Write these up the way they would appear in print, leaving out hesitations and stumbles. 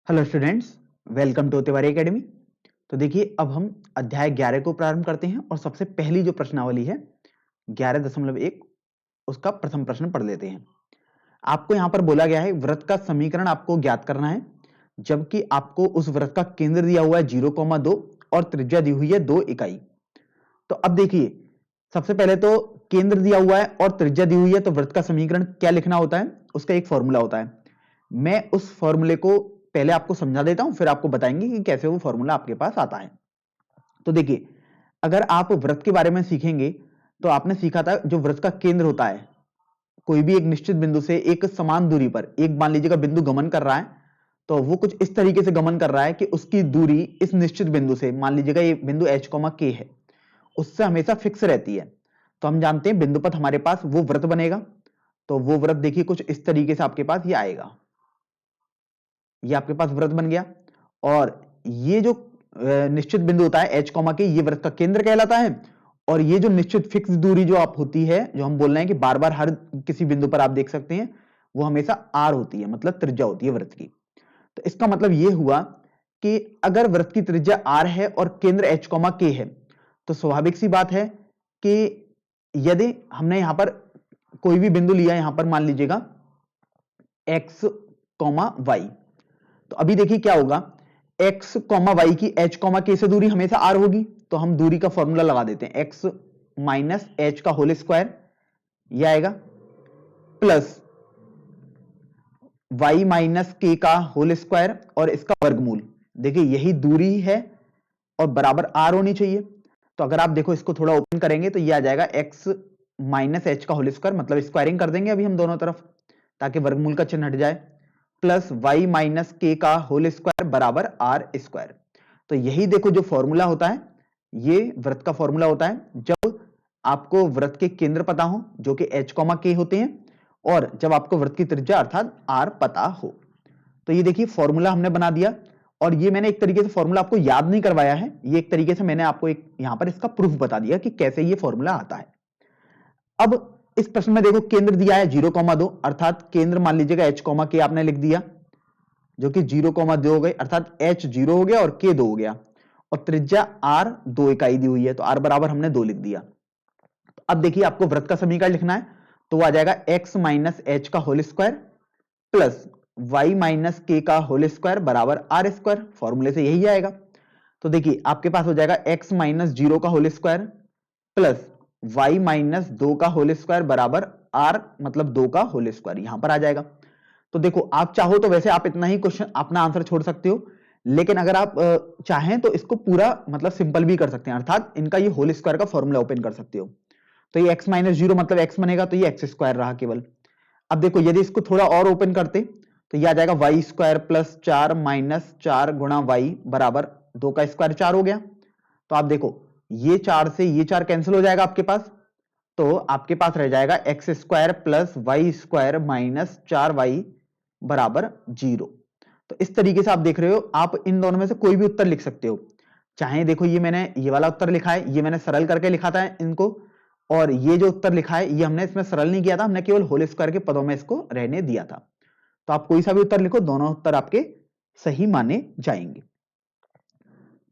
Hello students, welcome to Tiwari academy. तो देखिए, अब हम अध्याय 11 को प्रारंभ करते हैं और सबसे पहली जो प्रश्नावली है 11.1 उसका प्रथम प्रश्न पढ़ लेते हैं। आपको यहां पर बोला गया है वृत्त का समीकरण आपको ज्ञात करना है, जबकि आपको उस वृत्त का केंद्र दिया हुआ है 0,2 और त्रिज्या दी हुई है 2 इकाई। तो अब देखिए, सबसे पहले तो केंद्र दिया हुआ है और त्रिज्या दी हुई है, तो वृत्त का समीकरण क्या लिखना होता है, उसका एक फॉर्मूला होता है। मैं उस फॉर्मूले को पहले आपको समझा देता हूं, फिर आपको बताएंगे कि कैसे वो फॉर्मूला आपके पास आता है। तो देखिए, अगर आप वृत्त के बारे में सीखेंगे तो आपने सीखा था जो वृत्त का केंद्र होता है, कोई भी एक निश्चित बिंदु से एक समान दूरी पर एक मान लीजिएगा बिंदु गमन कर रहा है, तो वो कुछ इस तरीके से गमन कर रहा है कि उसकी दूरी इस निश्चित बिंदु से, मान लीजिएगा ये बिंदु h, k है, उससे हमेशा फिक्स रहती है। तो हम जानते हैं बिंदु पथ हमारे पास वो वृत्त बनेगा। तो वो वृत्त देखिए कुछ इस तरीके से आपके पास ये आएगा, ये आपके पास वृत्त बन गया। और ये जो निश्चित बिंदु होता है h, के, ये वृत्त का केंद्र कहलाता है। और ये जो निश्चित फिक्स दूरी जो आप होती है, जो हम बोल रहे हैं कि बार बार हर किसी बिंदु पर आप देख सकते हैं, वो हमेशा r होती है, मतलब त्रिज्या होती है वृत्त की। तो इसका मतलब ये हुआ कि अगर वृत्त की त्रिज्या r है और केंद्र h, k है, तो स्वाभाविक सी बात है कि यदि हमने यहां पर कोई भी बिंदु लिया, यहां पर मान लीजिएगा x, y, तो अभी देखिए क्या होगा, x, y की h, k से दूरी हमेशा r होगी। तो हम दूरी का फॉर्मूला लगा देते हैं, x माइनस h का होल स्क्वायर, यह आएगा, प्लस y माइनस k का होल स्क्वायर और इसका वर्गमूल। देखिए यही दूरी है और बराबर r होनी चाहिए। तो अगर आप देखो इसको थोड़ा ओपन करेंगे तो यह आ जाएगा x माइनस h का होल स्क्वायर, मतलब स्क्वायरिंग कर देंगे अभी हम दोनों तरफ ताकि वर्गमूल का चिन्ह हट जाए, प्लस y माइनस k का होल स्क्वायर बराबर आर स्क्वायर। तो यही देखो जो फॉर्मूला होता है, ये वृत्त का फॉर्मूला होता है जब आपको वृत्त के केंद्र पता हो जो कि h, k होते हैं, और जब आपको वृत्त की त्रिज्या अर्थात r पता हो। तो ये देखिए फॉर्मूला हमने बना दिया, और ये मैंने एक तरीके से फॉर्मूला आपको याद नहीं करवाया है, ये एक तरीके से मैंने आपको एक यहां पर इसका प्रूफ बता दिया कि कैसे ये फॉर्मूला आता है। अब इस प्रश्न में देखो केंद्र दिया है 0,2, अर्थात केंद्र मान लीजिएगा h, k आपने लिख दिया, जो कि 0,2 हो गई, अर्थात h 0 हो गया और k 2 हो गया, और त्रिज्या r 2 इकाई दी हुई है, तो r बराबर हमने 2 लिख दिया। तो अब देखिए आपको वृत्त का समीकरण लिखना है, तो वो आ जाएगा x माइनस h का whole square plus y minus k का होल स्क्वायर बराबर आर स्क्वायर, फॉर्मूले से यही आएगा। तो देखिए आपके पास हो जाएगा x माइनस 0 का whole square plus y minus 2 का होल स्क्वायर बराबर r, मतलब 2 का होल स्क्वायर यहां पर आ जाएगा। तो देखो आप चाहो तो वैसे आप इतना ही क्वेश्चन अपना आंसर छोड़ सकते हो, लेकिन अगर आप चाहें तो इसको पूरा मतलब सिंपल भी कर सकते हैं, अर्थात इनका ये होल स्क्वायर का फॉर्मूला ओपन कर सकते हो। तो ये x माइनस 0 मतलब x बनेगा, तो ये एक्स स्क्वायर रहा केवल। अब देखो यदि इसको थोड़ा और ओपन करते तो ये आ जाएगा वाई स्क्वायर प्लस 4 माइनस 4 गुणा वाई बराबर 2 का स्क्वायर 4 हो गया। तो आप देखो ये 4 से ये 4 कैंसिल हो जाएगा आपके पास, तो आपके पास रह जाएगा x square plus Y square minus 4y बराबर 0। तो इस तरीके से आप देख रहे हो, आप इन दोनों में से कोई भी उत्तर लिख सकते हो। चाहे देखो ये मैंने ये वाला उत्तर लिखा है, ये मैंने सरल करके लिखा था इनको, और ये जो उत्तर लिखा है ये हमने इसमें सरल नहीं किया था, हमने केवल होल स्क्वायर के पदों में इसको रहने दिया था। तो आप कोई सा भी उत्तर लिखो, दोनों उत्तर आपके सही माने जाएंगे।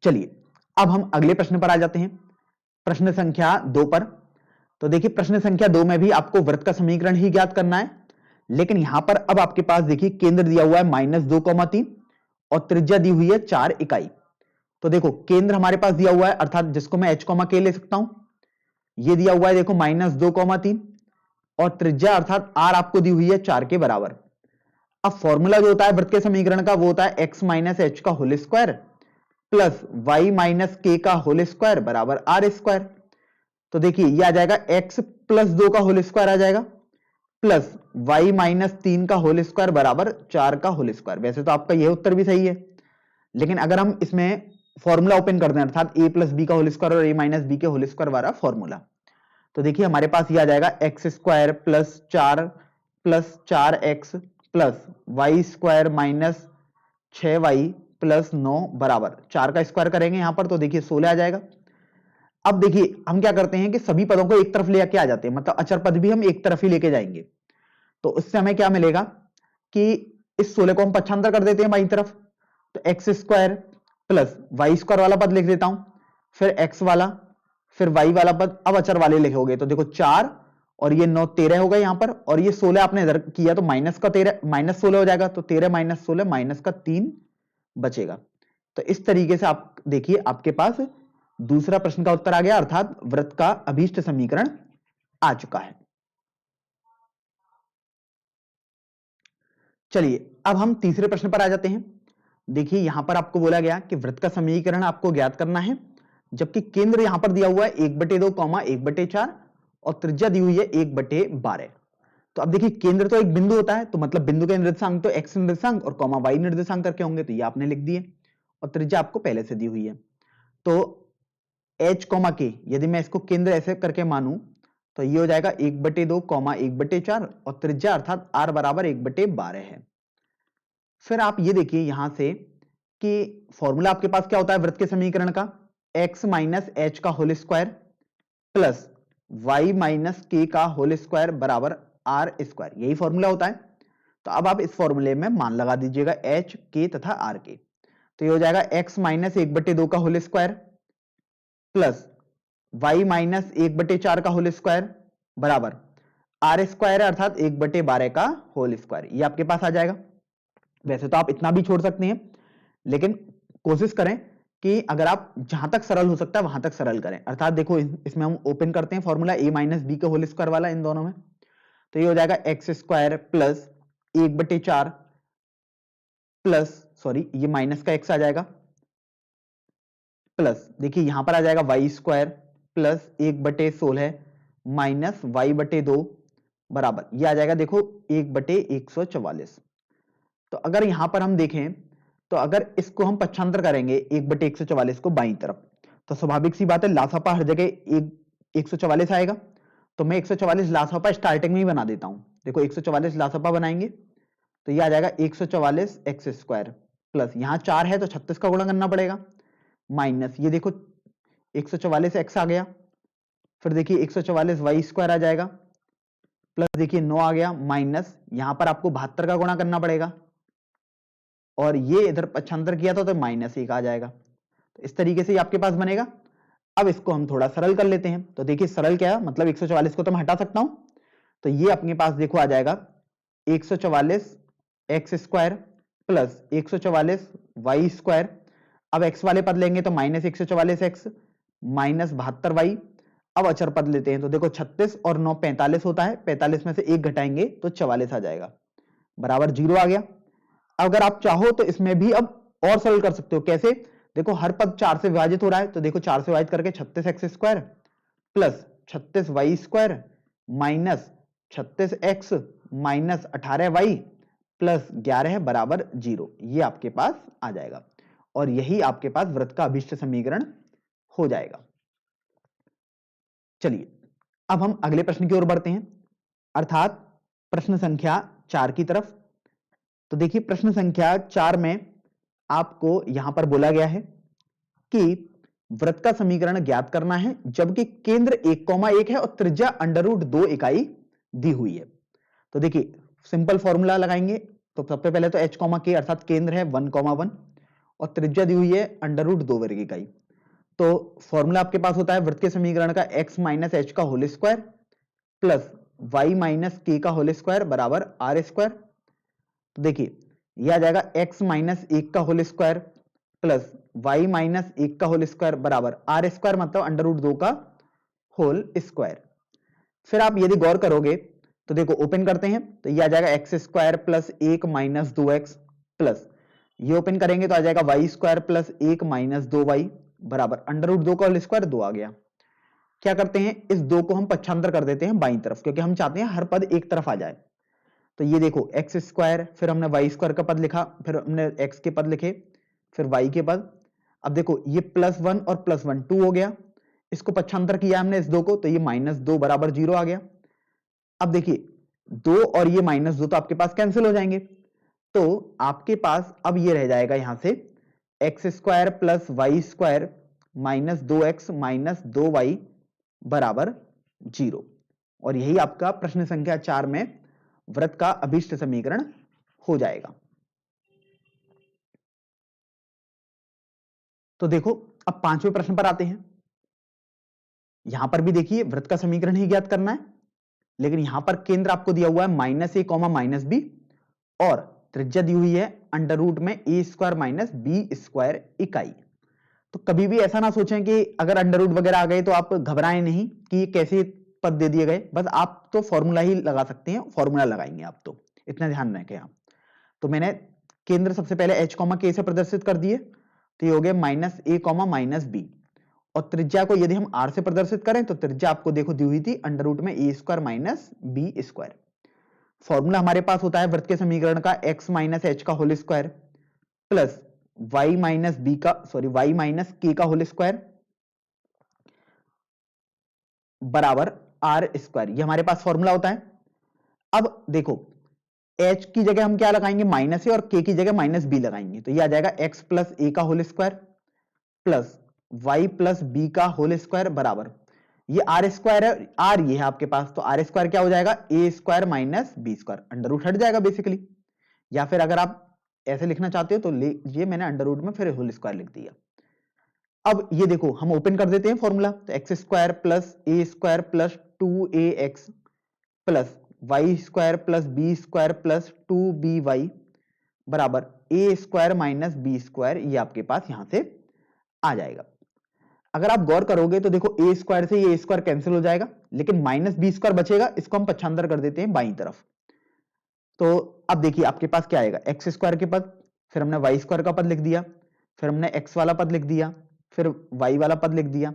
चलिए अब हम अगले प्रश्न पर आ जाते हैं, प्रश्न संख्या 2 पर। तो देखिए प्रश्न संख्या 2 में भी आपको वृत्त का समीकरण ही ज्ञात करना है, लेकिन यहां पर अब आपके पास देखिए केंद्र दिया हुआ है -2,3 और त्रिज्या दी हुई है 4 इकाई। तो देखो केंद्र हमारे पास दिया हुआ है, अर्थात जिसको मैं h, k ले सकता हूं, ये दिया हुआ है देखो -2,3, और त्रिज्या अर्थात r आपको दी हुई है 4 के बराबर। अब फॉर्मूला जो होता है वृत्त के समीकरण का वो होता है x माइनस एच का whole square plus y minus के का होल स्क्वायर बराबर आर स्क्वायर। तो देखिए ये आ जाएगा x प्लस 2 का होल स्क्वायर आ जाएगा प्लस y माइनस 3 का होल स्क्वायर बराबर 4 का होल स्क्वायर। वैसे तो आपका यह उत्तर भी सही है, लेकिन अगर हम इसमें फॉर्मूला ओपन कर दें, अर्थात a प्लस बी का होल स्क्वायर और a माइनस बी के होल स्क्वायर वाला फॉर्मूला, तो देखिए हमारे पास ये आ जाएगा x square plus 4x plus Y square minus 6y plus 9 बराबर 4 का स्क्वायर करेंगे यहां पर, तो देखिए 16 आ जाएगा। अब देखिए हम क्या करते हैं कि सभी पदों को एक तरफ लेके आ जाते हैं, मतलब अचर पद भी हम एक तरफ ही लेके जाएंगे। तो इससे हमें क्या मिलेगा कि इस 16 को हम पक्षांतर कर देते हैं बाईं तरफ, तो x square plus Y square वाला पद लिख देता हूं, फिर एक्स वाला, फिर वाई वाला पद अब अचर वाले लिखोगे तो देखो 4 और ये 9 13 होगा यहां पर, और ये 16 आपने इधर किया तो माइनस का 13 माइनस 16 हो जाएगा, तो 13 माइनस 16 माइनस का 3 बचेगा। तो इस तरीके से आप देखिए आपके पास दूसरा प्रश्न का उत्तर आ गया, अर्थात वृत्त का अभीष्ट समीकरण आ चुका है। चलिए अब हम तीसरे प्रश्न पर आ जाते हैं। देखिए यहां पर आपको बोला गया कि वृत्त का समीकरण आपको ज्ञात करना है, जबकि केंद्र यहां पर दिया हुआ है 1/2 1/4 और त्रिज्या दी हुई है 1/12। तो अब देखिए केंद्र तो एक बिंदु होता है, तो मतलब बिंदु के निर्देशांक तो एक्स निर्देशांक और कॉमा वाई निर्देशांक करके होंगे, तो ये आपने लिख दिए, और त्रिज्या आपको पहले से दी हुई है। तो h कॉमा के यदि मैं इसको केंद्र ऐसे करके मानूं तो ये हो जाएगा 1/2 1/4 और त्रिज्या अर्थात r बराबर 1/12 है। फिर आप ये देखिए यहां से कि फॉर्मूला आपके पास क्या होता है वृत्त के समीकरण का, x माइनस एच का whole square plus y minus के का होल स्क्वायर बराबर आर स्क्वायर, यही फॉर्मूला होता है। तो अब आप इस फॉर्मूले में मान लगा दीजिएगा h के तथा r के, तो ये हो जाएगा x माइनस 1/2 का whole square plus y minus 1/4 का होल स्क्वायर बराबर आर स्क्वायर अर्थात 1/12 का होल स्क्वायर, ये आपके पास आ जाएगा। वैसे तो आप इतना भी छोड़ सकते हैं, लेकिन कोशिश करें कि अगर आप जहां तक सरल हो सकता है वहां तक सरल करें, अर्थात देखो इसमें हम ओपन करते हैं फॉर्मूला a माइनस बी का होल स्क्वायर वाला इन दोनों में, तो ये हो जाएगा x square plus 1/4 plus sorry ये माइनस का x आ जाएगा प्लस देखिए यहां पर आ जाएगा Y square plus 1/16 minus y/2 बराबर ये आ जाएगा देखो 1/144। तो अगर यहां पर हम देखें तो अगर इसको हम पक्षांतर करेंगे 1/144 को बाईं तरफ, तो स्वाभाविक सी बात है लासापा हर जगह 144 आएगा, तो मैं 144 लासापा स्टार्टिंग में ही बना देता हूं। देखो 144 लासापा बनाएंगे तो ये आ जाएगा 144 एक्स स्क्वायर प्लस यहां 4 है तो 36 का गुणा करना पड़ेगा, माइनस ये देखो 144 एक्स आ गया, फिर देखिए 144 वाई स्क्वायर आ जाएगा प्लस देखिए 9 आ गया, माइनस यहां पर आपको 72 का गुणा करना पड़ेगा और ये इधर पक्षांतर किया था तो -1 आ जाएगा। तो इस तरीके से ये आपके पास बनेगा। अब इसको हम थोड़ा सरल कर लेते हैं, तो देखिए सरल क्या है, मतलब 144 को तो मैं हटा सकता हूं, तो ये अपने पास देखो आ जाएगा 144 x square plus 144 y square. अब एक्स वाले पद लेंगे तो -144 एक्स माइनस 72 वाई। अब अचर पद लेते हैं तो देखो 36 और 9 45 होता है, 45 में से 1 घटाएंगे तो 44 आ जाएगा, बराबर 0 आ गया। अगर आप चाहो तो इसमें भी अब और सरल कर सकते हो, कैसे, देखो हर पद 4 से विभाजित हो रहा है, तो देखो 4 से विभाजित करके 36 x square plus 36 y square minus 36 x minus 18 y plus 11 बराबर 0, ये आपके पास आ जाएगा और यही आपके पास वृत्त का अभीष्ट समीकरण हो जाएगा। चलिए अब हम अगले प्रश्न की ओर बढ़ते हैं, अर्थात प्रश्न संख्या 4 की तरफ। तो देखिए प्रश्न संख्या 4 में आपको यहां पर बोला गया है कि वृत्त का समीकरण ज्ञात करना है जबकि केंद्र 1,1 है और त्रिज्या √2 इकाई दी हुई है। तो देखिए सिंपल फॉर्मूला लगाएंगे, तो सबसे पहले तो h, k अर्थात केंद्र है 1,1 और त्रिज्या दी हुई है √2 वर्ग इकाई। तो फॉर्मूला आपके पास होता है वृत्त के समीकरण का x माइनस एच का whole square plus y minus के का होल स्क्वायर बराबर आर स्क्वायर। तो देखिए यह आ जाएगा x माइनस 1 का whole square plus y minus 1 का होल स्क्वायर बराबर आर स्क्वायर मतलब √2 का होल स्क्वायर। फिर आप यदि गौर करोगे तो देखो ओपन करते हैं तो ये आ जाएगा x square plus 1 minus 2x plus ये ओपन करेंगे तो आ जाएगा Y square plus 1 minus 2y बराबर √2 का होल स्क्वायर 2 आ गया। क्या करते हैं इस 2 को हम पक्षांतर कर देते हैं बाईं तरफ, क्योंकि हम चाहते हैं हर पद एक तरफ आ जाए। तो ये देखो एक्स स्क्वायर, फिर हमने वाई स्क्वायर का पद लिखा, फिर हमने एक्स के पद लिखे, फिर वाई के पद। अब देखो ये +1 और +1 2 हो गया, इसको पक्षांतर किया हमने इस 2 को तो ये -2 बराबर 0 आ गया। अब देखिए 2 और ये -2 तो आपके पास कैंसिल हो जाएंगे, तो आपके पास अब ये रह जाएगा यहां से x square plus Y square -2x minus 2y बराबर 0 और यही आपका प्रश्न संख्या 4 में वृत्त का अभीष्ट समीकरण हो जाएगा। तो देखो अब पांचवें प्रश्न पर आते हैं। यहां पर भी देखिए वृत्त का समीकरण ही ज्ञात करना है, लेकिन यहां पर केंद्र आपको दिया हुआ है -a, -b और त्रिज्या दी हुई है अंडर रूट में a square minus B square इकाई। तो कभी भी ऐसा ना सोचें कि अगर अंडर रूट वगैरह आ गए तो आप घबराएं नहीं कि ये कैसे पद दे दिए गए, बस आप तो फॉर्मूला ही लगा सकते हैं, फॉर्मूला लगाएंगे आप, तो इतना ध्यान रखें आप। तो मैंने केंद्र सबसे पहले h, k से प्रदर्शित कर दिए, तो ये हो गया -a, -b और त्रिज्या को यदि हम r से प्रदर्शित करें तो त्रिज्या आपको देखो दी हुई थी अंडर रूट में a square minus B square. Formula हमारे पास होता है वृत्त के समीकरण का x माइनस एच का whole square plus y minus b का y माइनस के का होल स्क्वायर बराबर आर स्क्वायर, ये हमारे पास फॉर्मूला होता है। अब देखो h की जगह हम क्या लगाएंगे, माइनस ए, और k की जगह माइनस बी लगाएंगे, तो ये आ जाएगा x प्लस ए का whole square plus y plus b का होल स्क्वायर बराबर, ये आर स्क्वायर है, आर ये है आपके पास, तो आर स्क्वायर क्या हो जाएगा, A square minus B square, under root हट जाएगा बेसिकली। या फिर अगर आप ऐसे लिखना चाहते हो तो ये मैंने अंडर रूट में फिर होल स्क्वायर लिख दिया। अब ये देखो हम ओपन कर देते हैं फॉर्मूला, तो x square plus A square plus 2ax plus Y square plus B square plus 2by बराबर A square minus B square, ये आपके पास यहां से आ जाएगा। अगर आप गौर करोगे तो देखो ए स्क्वायर से ये स्क्वायर कैंसिल हो जाएगा, लेकिन माइनस बी स्क्वायर बचेगा, इसको हम पक्षांतर कर देते हैं बाईं तरफ। तो अब देखिए आपके पास क्या आएगा, एक्स स्क्वायर के पद, फिर हमने वाई स्क्वायर का पद लिख दिया, फिर हमने एक्स वाला पद लिख दिया, फिर वाई वाला पद लिख दिया।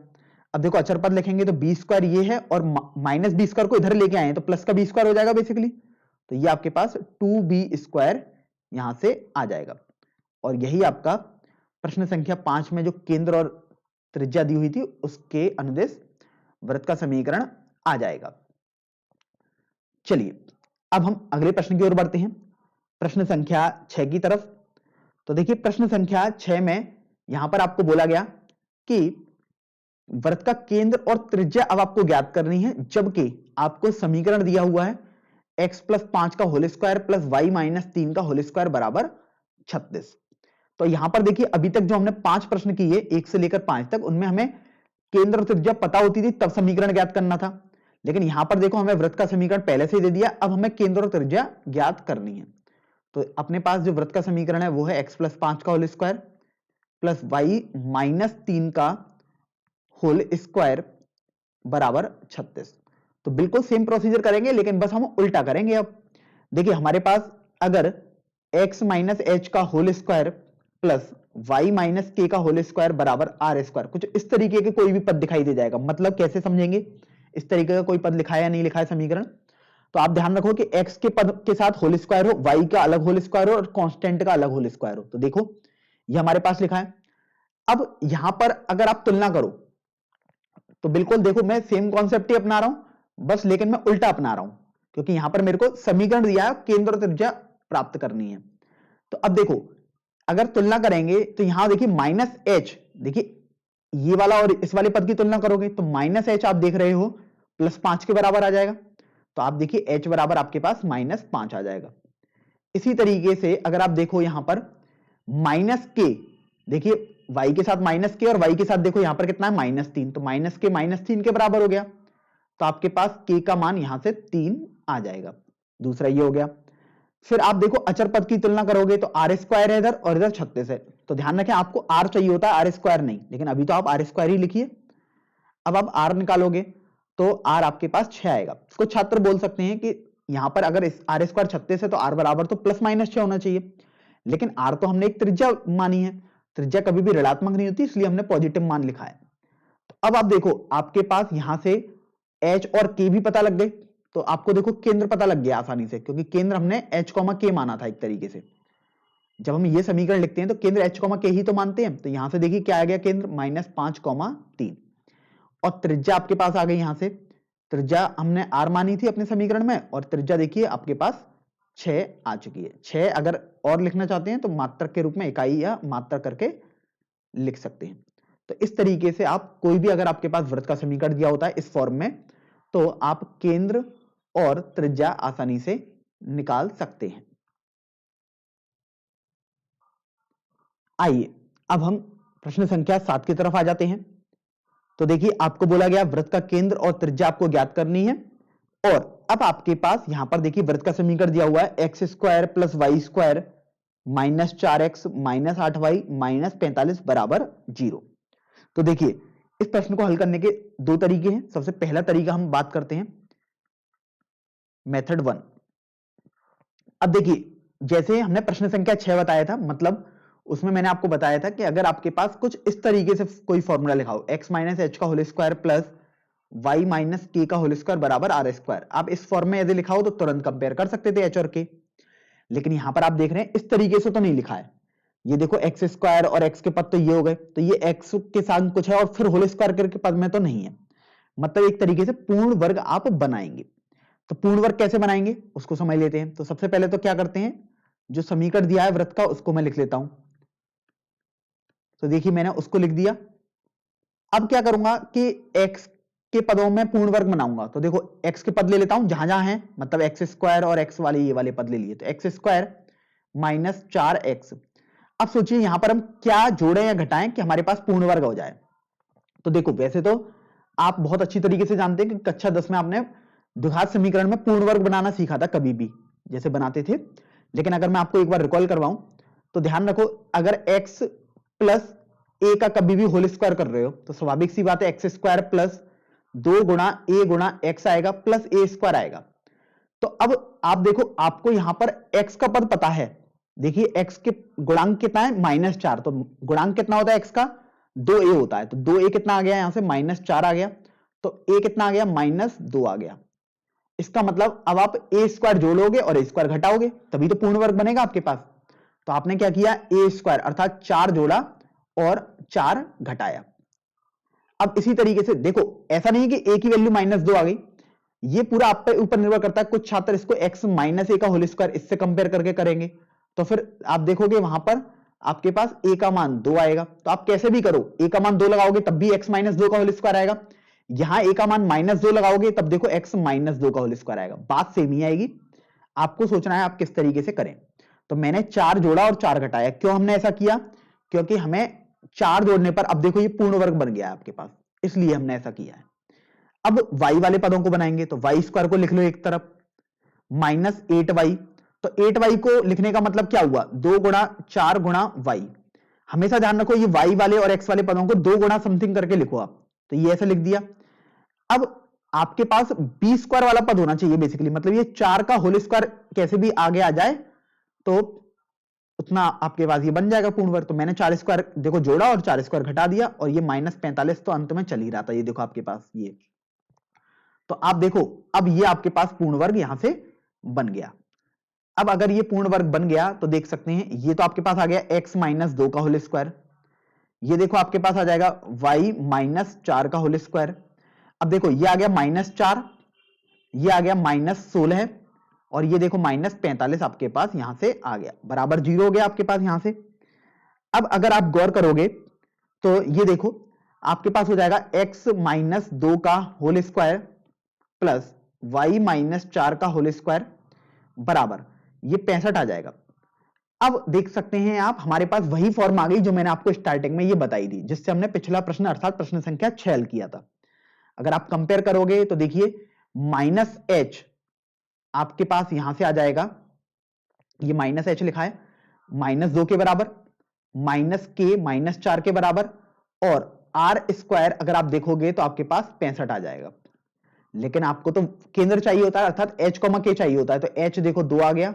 अब देखो अचर पद लिखेंगे तो बी स्क्वायर ये है और माइनस बी स्क्वायर को इधर लेके आए हैं तो प्लस का बी स्क्वायर हो जाएगा बेसिकली, तो ये आपके पास 2b स्क्वायर यहां से आ जाएगा। और यही आपका प्रश्न संख्या 5 में जो केंद्र और त्रिज्या दी हुई थी उसके अनुदेश वृत्त का समीकरण आ जाएगा। चलिए अब हम अगले प्रश्न की ओर बढ़ते हैं, प्रश्न संख्या 6 की तरफ। तो देखिए प्रश्न संख्या 6 में यहां पर आपको बोला गया कि वृत्त का केंद्र और त्रिज्या अब आपको ज्ञात करनी है, जबकि आपको समीकरण दिया हुआ है x प्लस 5 का whole square plus Y minus 3 का होल स्क्वायर बराबर 36। तो यहां पर देखिए अभी तक जो हमने 5 प्रश्न किए 1 से लेकर 5 तक, उनमें हमें केंद्र और त्रिज्या पता होती थी तब समीकरण ज्ञात करना था, लेकिन यहां पर देखो हमें वृत्त का समीकरण पहले से ही दे दिया, अब हमें केंद्र और त्रिज्या ज्ञात करनी है। तो अपने पास जो वृत्त का समीकरण है वो है x प्लस 5 का whole square plus Y minus 3 का होल स्क्वायर बराबर 36। तो बिल्कुल सेम प्रोसीजर करेंगे, लेकिन बस हम उल्टा करेंगे। अब देखिए हमारे पास अगर x माइनस एच का whole square plus Y minus के का होल स्क्वायर बराबर आर स्क्वायर, कुछ इस तरीके के कोई भी पद दिखाई दे जाएगा, मतलब कैसे समझेंगे, इस तरीके का कोई पद लिखा है या नहीं लिखा है समीकरण, तो आप ध्यान रखो कि x के पद के साथ होल स्क्वायर हो, y का अलग होल स्क्वायर हो और कांस्टेंट का अलग होल स्क्वायर हो। तो देखो ये हमारे पास लिखा है। अब यहां पर अगर आप तुलना करो तो बिल्कुल देखो मैं सेम कॉन्सेप्ट ही अपना रहा हूं, बस लेकिन मैं उल्टा अपना रहा हूं, क्योंकि यहां पर मेरे को समीकरण दिया है, केंद्र और त्रिज्या प्राप्त करनी है। तो अब देखो अगर तुलना करेंगे तो यहां देखिए माइनस एच, देखिए ये वाला और इस वाले पद की तुलना करोगे तो माइनस एच आप देख रहे हो प्लस 5 के बराबर आ जाएगा, तो आप देखिए एच बराबर आपके पास -5 आ जाएगा। इसी तरीके से अगर आप देखो यहां पर माइनस के, देखिए y के साथ माइनस के और y के साथ देखो यहां पर कितना है -3, तो -3 के बराबर हो गया, तो आपके पास k का मान यहां से 3 आ जाएगा। दूसरा ये हो गया। फिर आप देखो अचर पद की तुलना करोगे तो आर स्क्वायर है इधर और इधर 36 है, तो ध्यान रखें आपको आर चाहिए होता है, आर स्क्वायर नहीं, लेकिन अभी तो आप आर स्क्वायर ही लिखिए। अब आप आर निकालोगे तो आर आपके पास 6 आएगा। कुछ छात्र बोल सकते हैं कि यहां पर अगर आर स्क्वायर 36 है तो आर बराबर तो +-6 होना चाहिए, लेकिन आर तो हमने एक त्रिज्या मानी है, त्रिज्या कभी भी ऋणात्मक नहीं होती, इसलिए हमने पॉजिटिव मान लिखा है। तो अब आप देखो आपके पास यहां से एच और के भी पता लग गए, तो आपको देखो केंद्र पता लग गया आसानी से, क्योंकि केंद्र हमने h, k माना था एक तरीके से। जब हम ये समीकरण लिखते हैं तो केंद्र h, k ही तो मानते हैं, तो यहां से देखिए क्या आ गया केंद्र -5, 3 और त्रिज्या आपके पास आ गई। यहां से त्रिज्या हमने r मानी थी अपने समीकरण में, और त्रिज्या देखिए आपके पास 6 आ चुकी है। 6 अगर और लिखना चाहते हैं तो मात्रक के रूप में इकाई या मात्रक करके लिख सकते हैं। तो इस तरीके से आप कोई भी अगर आपके पास वृत्त का समीकरण दिया होता है इस फॉर्म में, तो आप केंद्र और त्रिज्या आसानी से निकाल सकते हैं। आइए अब हम प्रश्न संख्या 7 की तरफ आ जाते हैं। तो देखिए आपको बोला गया वृत्त का केंद्र और त्रिज्या आपको ज्ञात करनी है, और अब आपके पास यहां पर देखिए वृत्त का समीकरण दिया हुआ है X square plus Y square minus 4x minus 8y minus 45 बराबर 0। तो देखिए इस प्रश्न को हल करने के दो तरीके हैं। सबसे पहला तरीका हम बात करते हैं मेथड 1। अब देखिए जैसे हमने प्रश्न संख्या 6 बताया था, मतलब उसमें मैंने आपको बताया था कि अगर आपके पास कुछ इस तरीके से कोई फॉर्मूला लिखा हो x माइनस एच का whole square plus y minus के का होल स्क्वायर बराबर आर स्क्वायर, आप इस फॉर्म में यदि लिखा हो तो तुरंत कंपेयर कर सकते थे h और k। लेकिन यहां पर आप देख रहे हैं इस तरीके से तो नहीं लिखा है। ये देखो एक्स स्क्वायर और एक्स के पद तो ये हो गए, तो ये एक्स के साथ कुछ है और फिर होल स्क्वायर करके पद में तो नहीं है, मतलब एक तरीके से पूर्ण वर्ग आप बनाएंगे। तो पूर्ण वर्ग कैसे बनाएंगे उसको समझ लेते हैं। तो सबसे पहले तो क्या करते हैं, जो समीकरण दिया है वृत्त का उसको मैं लिख लेता हूं। तो देखिए मैंने उसको लिख दिया। अब क्या करूंगा कि x के पदों में पूर्ण वर्ग बनाऊंगा। तो देखो x के पद ले लेता हूं जहां जहां है, मतलब एक्स स्क्वायर और x वाले ये वाले पद ले लिए, तो एक्स स्क्वायर माइनस 4x। अब सोचिए यहां पर हम क्या जोड़ें या घटाएं कि हमारे पास पूर्ण वर्ग हो जाए। तो देखो वैसे तो आप बहुत अच्छी तरीके से जानते हैं कि कक्षा 10 में आपने द्विघात समीकरण में पूर्ण वर्ग बनाना सीखा था, कभी भी जैसे बनाते थे। लेकिन अगर मैं आपको एक बार रिकॉल करवाऊं तो ध्यान रखो, अगर x प्लस ए का कभी भी होल स्क्वायर कर रहे हो तो स्वाभाविक सी बात है एक्स स्क्वायर प्लस 2 गुणा ए गुणा एक्स आएगा प्लस ए स्क्वायर आएगा। तो अब आप देखो आपको यहां पर x का पद पता है। देखिए x के गुणांक कितना है -4, तो गुणांक कितना होता है x का 2a होता है, तो 2a कितना आ गया यहां से -4 आ गया, तो a कितना आ गया -2 आ गया। इसका मतलब अब आप ए स्क्वायर जोड़ोगे और ए स्क्वायर घटाओगे तभी तो पूर्ण वर्ग बनेगा आपके पास। तो आपने क्या किया, ए स्क्वायर अर्थात 4 जोड़ा और 4 घटाया। अब इसी तरीके से देखो ऐसा नहीं कि a की वैल्यू -2 आ गई, ये पूरा आप पे ऊपर निर्भर करता है। कुछ छात्र इसको x माइनस ए का होल स्क्वायर इससे कंपेयर करके करेंगे, तो फिर आप देखोगे वहां पर आपके पास a का मान 2 आएगा। तो आप कैसे भी करो a का मान 2 लगाओगे तब भी x -2 का होल स्क्वायर आएगा, यहां a का मान -2 लगाओगे तब देखो x -2 का होल स्क्वायर आएगा, बात सेम ही आएगी। आपको सोचना है आप किस तरीके से करें। तो मैंने 4 जोड़ा और 4 घटाया। क्यों हमने ऐसा किया, क्योंकि हमें 4 जोड़ने पर अब देखो ये पूर्ण वर्ग बन गया है आपके पास, इसलिए हमने ऐसा किया है। अब y वाले पदों को बनाएंगे, तो y स्क्वायर को लिख लो एक तरफ माइनस 8y। तो 8y को लिखने का मतलब क्या हुआ, 2 गुणा 4 गुणा y। हमेशा ध्यान रखो ये y वाले और x वाले पदों को 2 गुणा समथिंग करके लिखो आप, तो ये ऐसे लिख दिया। अब आपके पास b स्क्वायर वाला पद होना चाहिए बेसिकली, मतलब ये 4 का होल स्क्वायर कैसे भी आगे आ जाए तो उतना आपके पास ये बन जाएगा पूर्ण वर्ग। तो मैंने 4 स्क्वायर देखो जोड़ा और 4 स्क्वायर घटा दिया, और ये -45 तो अंत में चल ही रहा था, ये देखो आपके पास ये। तो आप देखो अब ये आपके पास पूर्ण वर्ग यहां से बन गया। अब अगर ये पूर्ण वर्ग बन गया तो देख सकते हैं ये तो आपके पास आ गया x -2 का होल स्क्वायर, ये देखो आपके पास आ जाएगा y -4 का होल स्क्वायर। अब देखो ये आ गया -4, ये आ गया -16, और ये देखो -45 आपके पास यहां से आ गया, बराबर 0 हो गया आपके पास यहां से। अब अगर आप गौर करोगे तो ये देखो आपके पास हो जाएगा x -2 का होल स्क्वायर प्लस y -4 का होल स्क्वायर बराबर ये 65 आ जाएगा। अब देख सकते हैं आप हमारे पास वही फॉर्म आ गई जो मैंने आपको स्टार्टिंग में ये बताई थी, जिससे हमने पिछला प्रश्न अर्थात प्रश्न संख्या 6 हल किया था। अगर आप कंपेयर करोगे तो देखिए -h आपके पास यहां से आ जाएगा, ये -h लिखा है -2 के बराबर, -k -4 के बराबर, और r स्क्वायर अगर आप देखोगे तो आपके पास 65 आ जाएगा। लेकिन आपको तो केंद्र चाहिए होता है अर्थात h, k चाहिए होता है, तो h देखो 2 आ गया,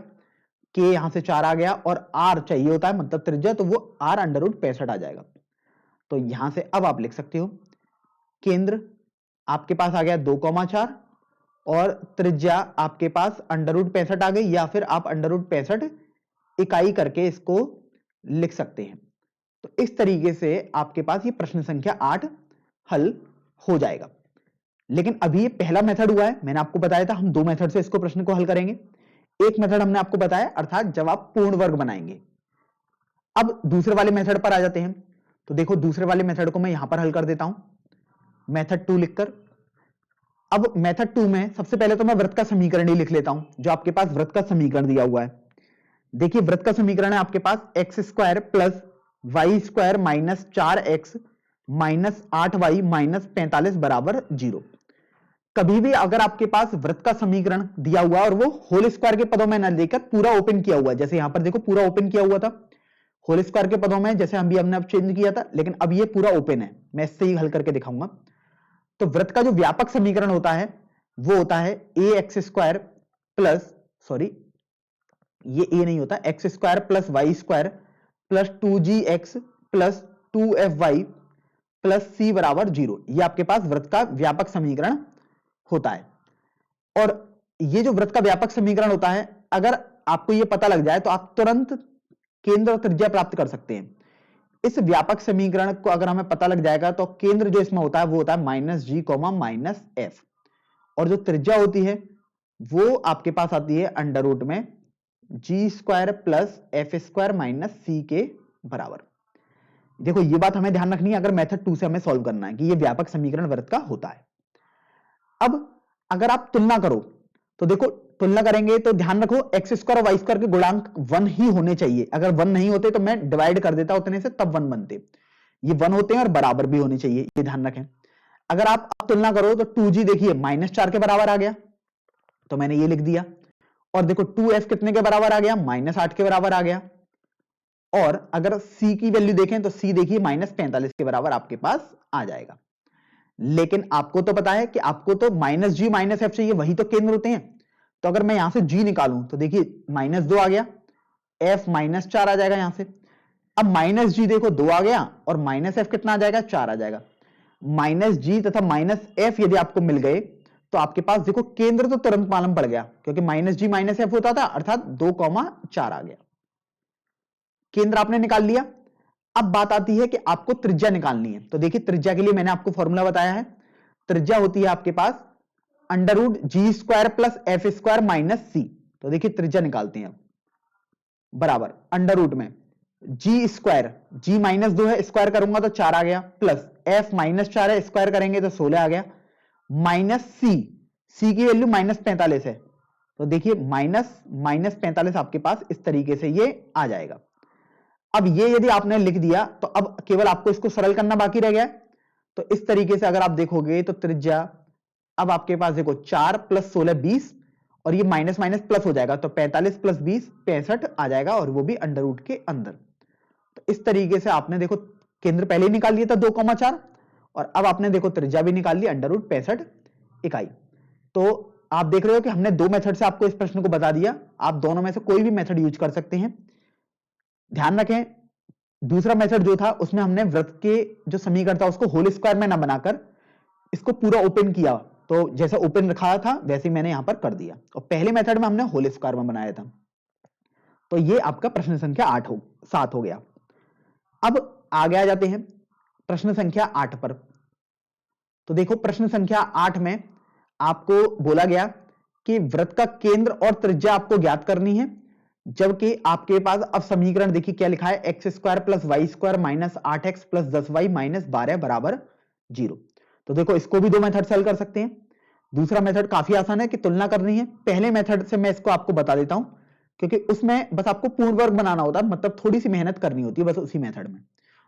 k यहां से 4 आ गया, और r चाहिए होता है मतलब त्रिज्या, तो वो r √65 आ जाएगा। तो यहां से अब आप लिख सकते हो केंद्र आपके पास आ गया 2,4 और त्रिज्या आपके पास √65 आ गई, या फिर आप √65 इकाई करके इसको लिख सकते हैं। तो इस तरीके से आपके पास ये प्रश्न संख्या 8 हल हो जाएगा। लेकिन अभी ये पहला मेथड हुआ है, मैंने आपको बताया था हम 2 मेथड से इसको प्रश्न को हल करेंगे। एक मेथड हमने आपको बताया अर्थात जब आप पूर्ण वर्ग बनाएंगे। अब दूसरे वाले मेथड पर आ जाते हैं। तो देखो दूसरे वाले मेथड को मैं यहां पर हल कर देता हूं मेथड 2 लिखकर। अब मेथड 2 में सबसे पहले तो मैं वृत्त का समीकरण ही लिख लेता हूं, जो आपके पास वृत्त का समीकरण दिया हुआ है। देखिए वृत्त का समीकरण है आपके पास x² plus Y square minus 4x minus 8y minus 45 बराबर 0। कभी भी अगर आपके पास वृत्त का समीकरण दिया हुआ और वो होल स्क्वायर के पदों में न लेकर पूरा ओपन किया हुआ, जैसे यहां पर देखो पूरा ओपन किया हुआ था होल स्क्वायर के पदों में, जैसे हमने अब चेंज किया था, लेकिन अब ये पूरा ओपन है, मैं इससे ही हल करके दिखाऊंगा। तो वृत्त का जो व्यापक समीकरण होता है वो होता है A X square plus, sorry ये ए नहीं होता, X square plus Y square plus 2gx plus 2fy plus C बराबर 0। ये आपके पास वृत्त का व्यापक समीकरण होता है। और ये जो वृत्त का व्यापक समीकरण होता है, अगर आपको ये पता लग जाए तो आप तुरंत केंद्र और त्रिज्या प्राप्त कर सकते हैं। इस व्यापक समीकरण को अगर हमें पता लग जाएगा तो केंद्र जो इसमें होता है वो होता है माइनस जी कॉमा माइनस एफ, और जो त्रिज्या होती है वो आपके पास आती है अंडर रूट में G square plus F square minus C के बराबर। देखो ये बात हमें ध्यान रखनी है अगर मेथड 2 से हमें सॉल्व करना है कि ये व्यापक समीकरण वृत्त का होता है। अब अगर आप तुलना करो तो देखो तुलना करेंगे तो ध्यान रखो एक्स स्क्वायर और वाई स्क्वायर के गुणांक 1 ही होने चाहिए। अगर 1 नहीं होते तो मैं डिवाइड कर देता उतने से, तब 1 बनते। ये 1 होते हैं और बराबर भी होने चाहिए, ये ध्यान रखें। अगर आप तुलना करो तो 2g देखिए माइनस 4 के बराबर आ गया, तो मैंने ये लिख दिया। और देखो 2f कितने के बराबर आ गया, माइनस 8 के बराबर आ गया। और अगर c की वैल्यू देखें तो c देखिए माइनस 45 के बराबर आपके पास आ जाएगा। लेकिन आपको तो पता है कि आपको तो माइनस जी माइनस एफ चाहिए, वही तो केंद्र होते हैं। तो अगर मैं यहां से g निकालूं तो देखिए माइनस 2 आ गया, f माइनस 4 आ जाएगा यहां से। अब माइनस जी देखो 2 आ गया और माइनस एफ कितना आ जाएगा, 4 आ जाएगा। माइनस जी तथा माइनस एफ यदि आपको मिल गए तो आपके पास देखो केंद्र तो तुरंत मालूम पड़ गया, क्योंकि माइनस जी माइनस एफ होता था, अर्थात 2,4 आ गया। केंद्र आपने निकाल लिया। अब बात आती है कि आपको त्रिज्या निकालनी है। तो देखिए त्रिज्या के लिए मैंने आपको फॉर्मूला बताया है। त्रिज्या होती है आपके पास under root G square plus F square minus C. तो देखिए त्रिज्या निकालते हैं, बराबर अंडर रूट में जी स्क्वायर, जी माइनस 2 है, स्क्वायर करूंगा तो 4 आ गया, प्लस एफ माइनस 4 है, स्क्वायर करेंगे तो 16 आ गया, माइनस सी, सी की वैल्यू माइनस 45 है। तो देखिए माइनस माइनस 45 आपके पास इस तरीके से ये आ जाएगा। अब ये यदि आपने लिख दिया तो अब केवल आपको इसको सरल करना बाकी रह गया है। तो इस तरीके से अगर आप देखोगे तो त्रिज्या अब आपके पास देखो 4 प्लस 16 20, और ये माइनस माइनस प्लस हो जाएगा, तो 45 प्लस 20 65 आ जाएगा, और वो भी अंडर रूट के अंदर। तो इस तरीके से आपने देखो केंद्र पहले ही निकाल लिया था 2,4, और अब आपने देखो त्रिज्या भी निकाल ली अंडर रूट 65 इकाई। तो आप देख रहे हो कि हमने दो मेथड से आपको इस प्रश्न को बता दिया। आप दोनों में से कोई भी मेथड यूज कर सकते हैं। ध्यान रखें दूसरा मेथड जो था उसमें हमने वृत्त के जो समीकरण था उसको होल स्क्वायर में ना बनाकर इसको पूरा ओपन किया, तो जैसा ओपन रखा था वैसे मैंने यहां पर कर दिया, और पहले मेथड में हमने होल स्क्वायर में बनाया था। तो ये आपका प्रश्न संख्या 7 हो गया। अब आगे आ जाते हैं प्रश्न संख्या 8 पर। तो देखो प्रश्न संख्या 8 में आपको बोला गया कि वृत्त का केंद्र और त्रिज्या आपको ज्ञात करनी है, जबकि आपके पास अब समीकरण देखिए क्या लिखा है, X square plus Y square minus 8x plus 10y minus 12 बराबर 0। तो देखो इसको भी दो मेथड से हल कर सकते हैं। दूसरा मेथड काफी आसान है कि तुलना करनी है। पहले मेथड से मैं इसको आपको बता देता हूं, क्योंकि उसमें बस आपको पूर्ण वर्ग बनाना होता है, मतलब थोड़ी सी मेहनत करनी होती है बस उसी मेथड में।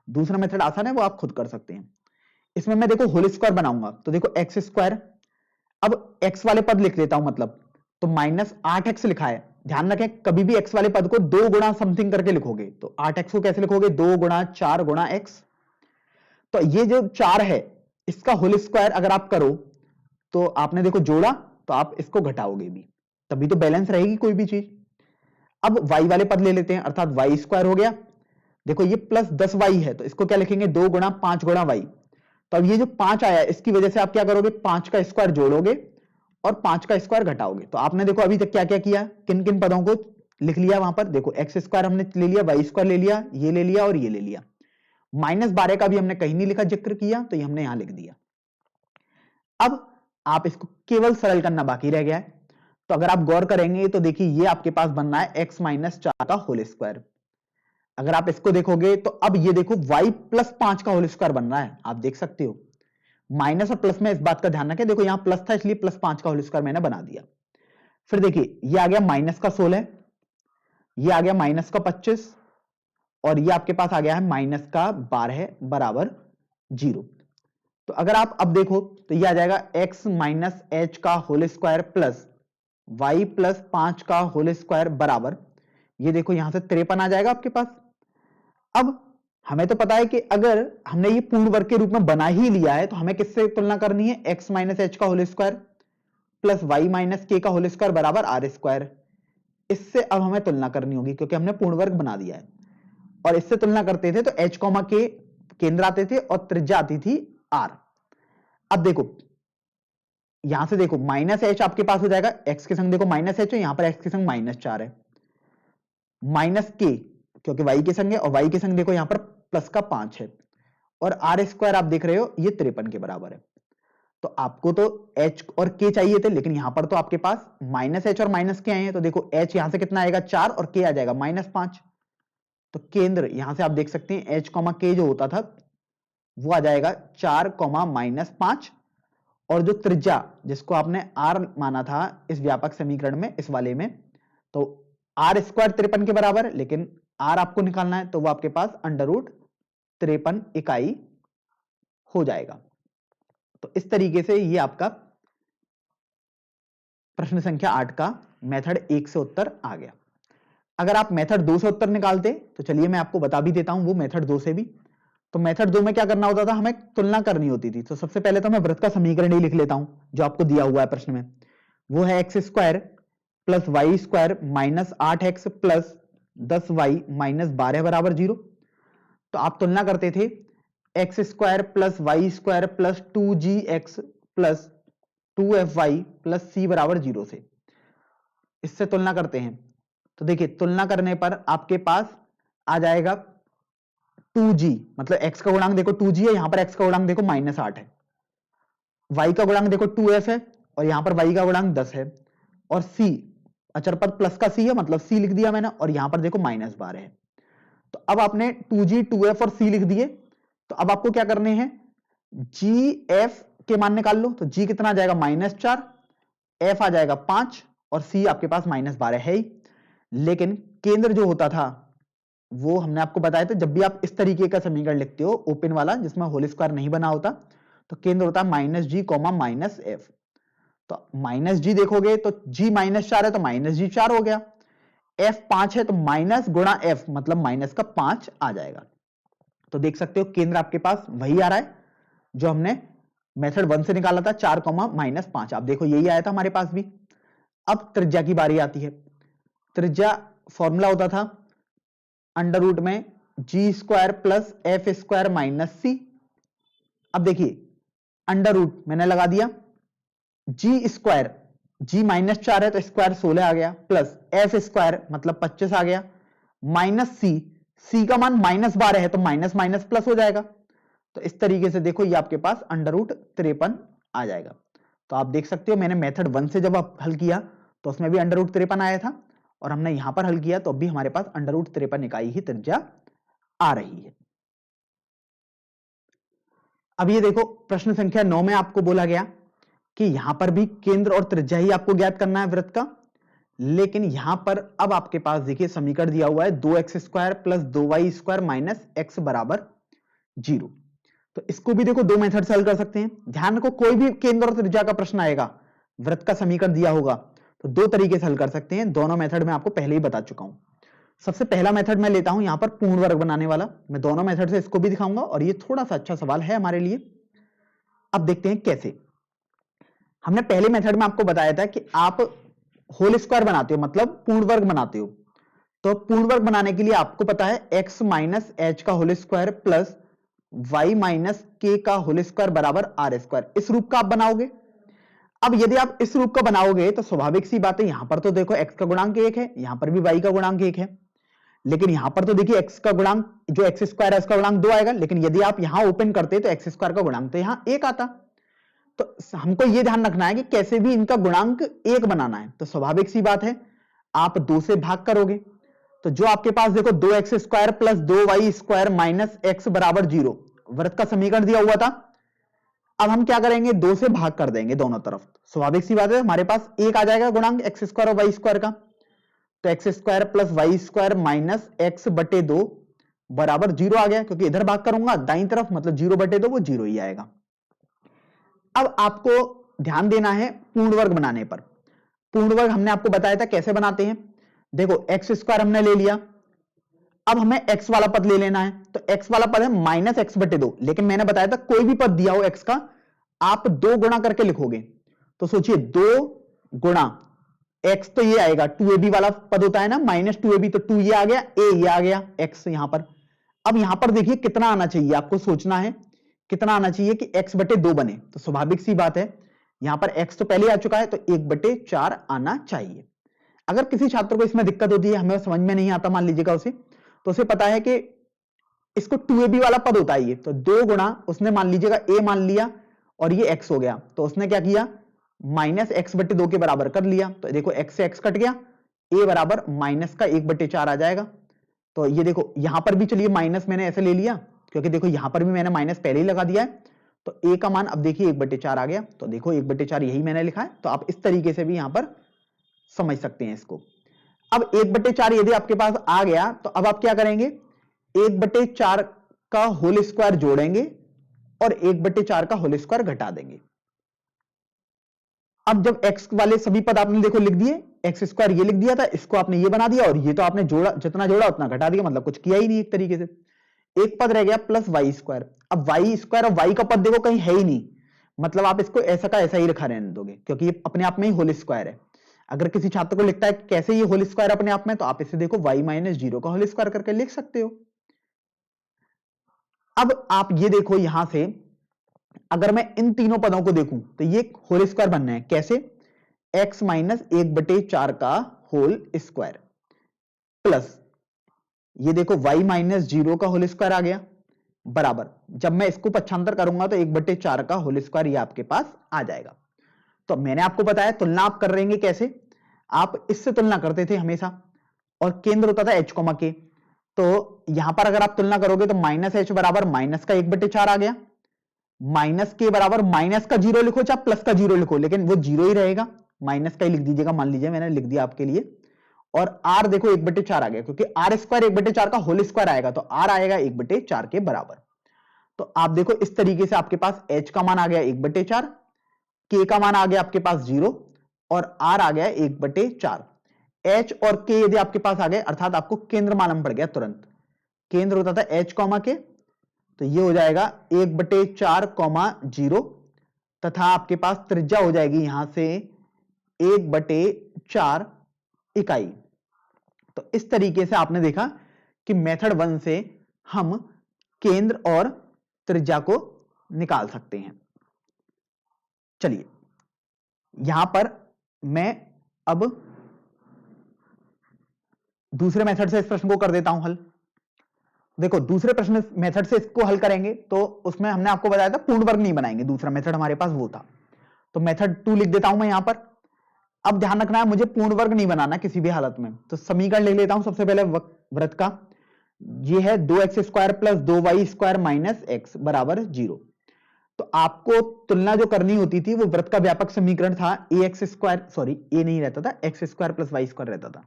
दूसरा मेथड आसान है, वो आप खुद कर सकते हैं। इसमें मैं देखो होल स्क्वायर बनाऊंगा, तो देखो एक्स स्क्वायर, अब एक्स वाले पद लिख लेता हूं, मतलब तो माइनस 8x लिखा है। ध्यान रखें कभी भी x वाले पद को 2 गुणा समथिंग करके लिखोगे, तो 8x को कैसे लिखोगे, 2 गुणा 4 गुणा x। तो ये जो 4 है इसका होल स्क्वायर अगर आप करो तो आपने देखो जोड़ा, तो आप इसको घटाओगे भी, तभी तो बैलेंस रहेगी कोई भी चीज। अब y वाले पद ले लेते हैं, अर्थात वाई स्क्वायर हो गया। देखो ये प्लस 10y है, तो इसको क्या लिखेंगे, 2 गुणा 5 गुणा y। तो अब ये जो 5 आया इसकी वजह से आप क्या करोगे, 5 का स्क्वायर जोड़ोगे और 5 का स्क्वायर घटाओगे। तो आपने देखो अभी तक क्या क्या किया, किन किन पदों को लिख लिया वहां पर, देखो एक्स स्क्वायर हमने ले लिया, वाई स्क्वायर ले लिया, ये ले लिया और ये ले लिया। माइनस 12 का भी हमने कहीं नहीं लिखा, जिक्र किया, तो ये हमने यहां लिख दिया। अब आप इसको केवल सरल करना बाकी रह गया है। तो अगर आप गौर करेंगे तो देखिए ये आपके पास बनना है एक्स माइनस 4 का होल स्क्वायर। अगर आप इसको देखोगे तो अब ये देखो y प्लस 5 का होल स्क्वायर बन रहा है, आप देख सकते हो। माइनस और प्लस में इस बात का ध्यान रखें, देखो यहां प्लस था इसलिए प्लस 5 का होल स्क्वायर मैंने बना दिया। फिर देखिए ये आ गया माइनस का 16, ये आ गया माइनस का 25, और ये आपके पास आ गया है माइनस का 12 बराबर 0। तो अगर आप अब देखो तो ये आ जाएगा x माइनस एच का whole square plus y plus 5 का होल स्क्वायर बराबर, ये देखो यहां से 53 आ जाएगा आपके पास। अब हमें तो पता है कि अगर हमने ये पूर्ण वर्ग के रूप में बना ही लिया है तो हमें किससे तुलना करनी है, x माइनस एच का whole square plus Y minus के का होल स्क्वायर बराबर आर स्क्वायर। इससे अब हमें तुलना करनी होगी क्योंकि हमने पूर्ण वर्ग बना दिया है। और इससे तुलना करते थे तो h कॉमा के केंद्र आते थे और त्रिज्या आती थी r। अब देखो यहां से देखो माइनस एच आपके पास हो जाएगा, x के संग देखो माइनस एच है, यहां पर x के संग -4 है, माइनस के क्योंकि y के संग है, और y के संग देखो यहां पर प्लस का 5 है, और आर स्क्वायर आप देख रहे हो ये 53 के बराबर है। तो आपको तो h और k चाहिए थे, लेकिन यहां पर तो आपके पास माइनस एच और माइनस के आए हैं, तो देखो h यहां से कितना आएगा 4 और k आ जाएगा -5। तो केंद्र यहां से आप देख सकते हैं h कॉमा k जो होता था वो आ जाएगा 4 कॉमा -5, और जो त्रिज्या जिसको आपने r माना था इस व्यापक समीकरण में इस वाले में, तो आर स्क्वायर 53 के बराबर, लेकिन r आपको निकालना है तो वो आपके पास √53 इकाई हो जाएगा। तो इस तरीके से ये आपका प्रश्न संख्या 8 का मेथड 1 से उत्तर आ गया। अगर आप मेथड 2 से उत्तर निकालते तो चलिए मैं आपको बता भी देता हूं वो मेथड 2 से भी। तो मेथड 2 में क्या करना होता था, हमें तुलना करनी होती थी। तो सबसे पहले तो मैं वृत्त का समीकरण ही लिख लेता हूं जो आपको दिया हुआ है प्रश्न में। वो है X square plus Y square minus 8x plus 10y minus 12 बराबर 0। तो आप तुलना करते थे X square plus Y square plus 2gx plus 2fy plus c बराबर 0 से। इससे तुलना करते हैं तो देखिए तुलना करने पर आपके पास आ जाएगा 2g, मतलब x का गुणांक देखो 2g है, यहां पर x का गुणांक देखो -8 है, y का गुणांक देखो 2f है, और यहां पर y का गुणांक 10 है, और c अचर पद प्लस का c है मतलब c लिख दिया मैंने, और यहां पर देखो -12 है। तो अब आपने 2g 2f और c लिख दिए, तो अब आपको क्या करने हैं, gf के मान निकाल लो। तो g कितना आ जाएगा -4, f आ जाएगा 5, और c आपके पास -12 है ही। लेकिन केंद्र जो होता था वो हमने आपको बताया था, जब भी आप इस तरीके का समीकरण लिखते हो ओपन वाला जिसमें होल स्क्वायर नहीं बना होता, तो केंद्र होता है -g, -f। तो -g देखोगे तो g -4 है तो -g 4 हो गया, f 5 है तो माइनस गुणा f मतलब माइनस का 5 आ जाएगा। तो देख सकते हो केंद्र आपके पास वही आ रहा है जो हमने मेथड 1 से निकाला था, 4 -5। आप देखो यही आया था हमारे पास भी। अब त्रिज्या की बारी आती है। त्रिज्या फॉर्मूला होता था अंडर रूट में G square plus F square minus C. अब देखिए अंडर रूट मैंने लगा दिया, जी स्क्वायर जी -4 है तो स्क्वायर 16 आ गया, प्लस एफ स्क्वायर मतलब 25 आ गया, माइनस सी, सी का मान -12 है तो माइनस माइनस प्लस हो जाएगा। तो इस तरीके से देखो ये आपके पास √53 आ जाएगा। तो आप देख सकते हो मैंने मेथड 1 से जब आप हल किया तो उसमें भी √53 आया था, और हमने यहां पर हल किया तो अब भी हमारे पास √53 इकाई ही त्रिज्या आ रही है। अब ये देखो प्रश्न संख्या 9 में आपको बोला गया कि यहां पर भी केंद्र और त्रिज्या ही आपको ज्ञात करना है वृत्त का, लेकिन यहां पर अब आपके पास देखिए समीकरण दिया हुआ है 2x square plus 2y square minus x बराबर 0। तो इसको भी देखो दो मेथड से हल कर सकते हैं। ध्यान रखो कोई भी केंद्र और त्रिज्या का प्रश्न आएगा, वृत्त का समीकरण दिया होगा तो दो तरीके से हल कर सकते हैं। दोनों मेथड मैं आपको पहले ही बता चुका हूं। सबसे पहला मेथड मैं लेता हूं यहां पर पूर्ण वर्ग बनाने वाला। मैं दोनों मेथड से इसको भी दिखाऊंगा, और ये थोड़ा सा अच्छा सवाल है हमारे लिए। अब देखते हैं कैसे। हमने पहले मेथड में आपको बताया था कि आप होल स्क्वायर बनाते हो मतलब पूर्ण वर्ग बनाते हो। तो पूर्ण वर्ग बनाने के लिए आपको पता है x माइनस एच का whole square plus y minus के का होल स्क्वायर बराबर आर स्क्वायर, इस रूप का आप बनाओगे। अब यदि आप इस रूप का बनाओगे तो स्वाभाविक सी बात है, यहां पर तो देखो x का गुणांक 1 है, यहां पर भी y का गुणांक 1 है, लेकिन यहां पर तो देखिए x का गुणांक जो x स्क्वायर है उसका गुणांक 2 आएगा, लेकिन यदि आप यहां ओपन करते तो x स्क्वायर का गुणांक तो यहां 1 आता। तो हमको यह ध्यान रखना है कि कैसे भी इनका गुणांक 1 बनाना है। तो स्वाभाविक सी बात है आप 2 से भाग करोगे, तो जो आपके पास देखो 2x square plus 2y square minus x बराबर 0 वृत्त का समीकरण दिया हुआ था। अब हम क्या करेंगे, 2 से भाग कर देंगे दोनों तरफ। स्वाभाविक सी बात है हमारे पास 1 आ जाएगा गुणांक x स्क्वायर और y स्क्वायर का, तो x square plus Y square minus x बटे 2 बराबर 0 आ गया, क्योंकि इधर भाग करूंगा दाईं तरफ, मतलब 0/2 वो 0 ही आएगा। अब आपको ध्यान देना है पूर्ण वर्ग बनाने पर। पूर्ण वर्ग हमने आपको बताया था कैसे बनाते हैं। देखो एक्स स्क्वायर हमने ले लिया, अब हमें x वाला पद ले लेना है, तो x वाला पद है -x/2, लेकिन मैंने बताया था कोई भी पद दिया हो x का आप 2 गुणा करके लिखोगे। तो सोचिए 2 गुणा x, तो ये आएगा 2ab वाला पद होता है ना, -2ab, तो 2 ये आ गया, a ये आ गया, x यहां पर। अब यहां पर देखिए कितना आना चाहिए, आपको सोचना है कितना आना चाहिए कि x/2 बने। तो स्वाभाविक सी बात है, यहां पर x तो पहले आ चुका है, तो 1/4 आना चाहिए। अगर किसी छात्र को इसमें दिक्कत होती है, हमें समझ में नहीं आता मान लीजिएगा उसे, तो उसे पता है कि इसको 2ab वाला पद होता है ये, तो 2 गुणा उसने मान लीजिएगा a मान लिया और ये x हो गया, तो उसने क्या किया -x/2 के बराबर कर लिया। तो देखो x से x कट गया, a बराबर -1/4 आ जाएगा। तो ये देखो यहां पर भी चलिए माइनस मैंने ऐसे ले लिया, क्योंकि देखो यहां पर भी मैंने माइनस पहले ही लगा दिया है, तो a का मान अब देखिए 1/4 आ गया। तो देखो 1/4 यही मैंने लिखा है, तो आप इस तरीके से भी यहां पर समझ सकते हैं इसको। अब 1/4 यदि आपके पास आ गया, तो अब आप क्या करेंगे, 1/4 का होल स्क्वायर जोड़ेंगे और 1/4 का होल स्क्वायर घटा देंगे। अब जब x वाले सभी पद आपने देखो लिख दिए, एक्स स्क्वायर ये लिख दिया था, इसको आपने ये बना दिया, और ये तो आपने जोड़ा, जितना जोड़ा उतना घटा दिया, मतलब कुछ किया ही नहीं एक तरीके से। एक पद रह गया +y²। अब y² और y का पद देखो कहीं है ही नहीं, मतलब आप इसको ऐसा का ऐसा ही लिखा रहने दोगे, क्योंकि ये अपने आप में ही होल स्क्वायर है। अगर किसी छात्र को लिखता है कैसे ये होल स्क्वायर अपने आप में, तो आप इसे देखो y - 0 का होल स्क्वायर करके लिख सकते हो। अब आप ये देखो यहां से, अगर मैं इन तीनों पदों को देखूं तो ये होल स्क्वायर बनना है कैसे, x - 1/4 का होल स्क्वायर प्लस ये देखो y - 0 का होल स्क्वायर आ गया, बराबर जब मैं इसको पक्षांतर करूंगा तो 1/4 का होल स्क्वायर ये आपके पास आ जाएगा। तो मैंने आपको बताया तुलना आप कर रहेंगे कैसे, आप इससे तुलना करते थे हमेशा, और केंद्र होता था h, k। तो यहां पर अगर आप तुलना करोगे तो -h बराबर माइनस का 1/4 आ गया, माइनस के बराबर माइनस का 0 लिखो चाहे प्लस का 0 लिखो, लेकिन वो 0 ही रहेगा, माइनस का ही लिख दीजिएगा, मान लीजिए मैंने लिख दिया आपके लिए। और r देखो 1/4 आ गया, क्योंकि r² 1/4 का होल स्क्वायर आएगा, तो r आएगा 1/4 के बराबर। तो आप देखो इस तरीके से आपके पास h का मान आ गया 1/4, k का मान आ गया आपके पास 0 और r आ गया 1/4। h और k यदि आपके पास आ गए, अर्थात आपको केंद्र मालूम पड़ गया तुरंत, केंद्र होता था h, k, तो ये हो जाएगा 1/4, 0 तथा आपके पास त्रिज्या हो जाएगी यहां से 1/4 इकाई। तो इस तरीके से आपने देखा कि मेथड 1 से हम केंद्र और त्रिज्या को निकाल सकते हैं। चलिए यहां पर मैं अब दूसरे मेथड से इस प्रश्न को कर देता हूं हल। देखो दूसरे प्रश्न मेथड से इसको हल करेंगे तो उसमें हमने आपको बताया था पूर्ण वर्ग नहीं बनाएंगे, दूसरा मेथड हमारे पास वो था। तो मेथड 2 लिख देता हूं मैं यहां पर। अब ध्यान रखना है मुझे पूर्ण वर्ग नहीं बनाना किसी भी हालत में, तो समीकरण लिख लेता हूं सबसे पहले वृत्त का। ये है 2x² + 2y² - x बराबर 0। तो आपको तुलना जो करनी होती थी वो वृत्त का व्यापक समीकरण था, ax², सॉरी a नहीं रहता था, x² + y² रहता था।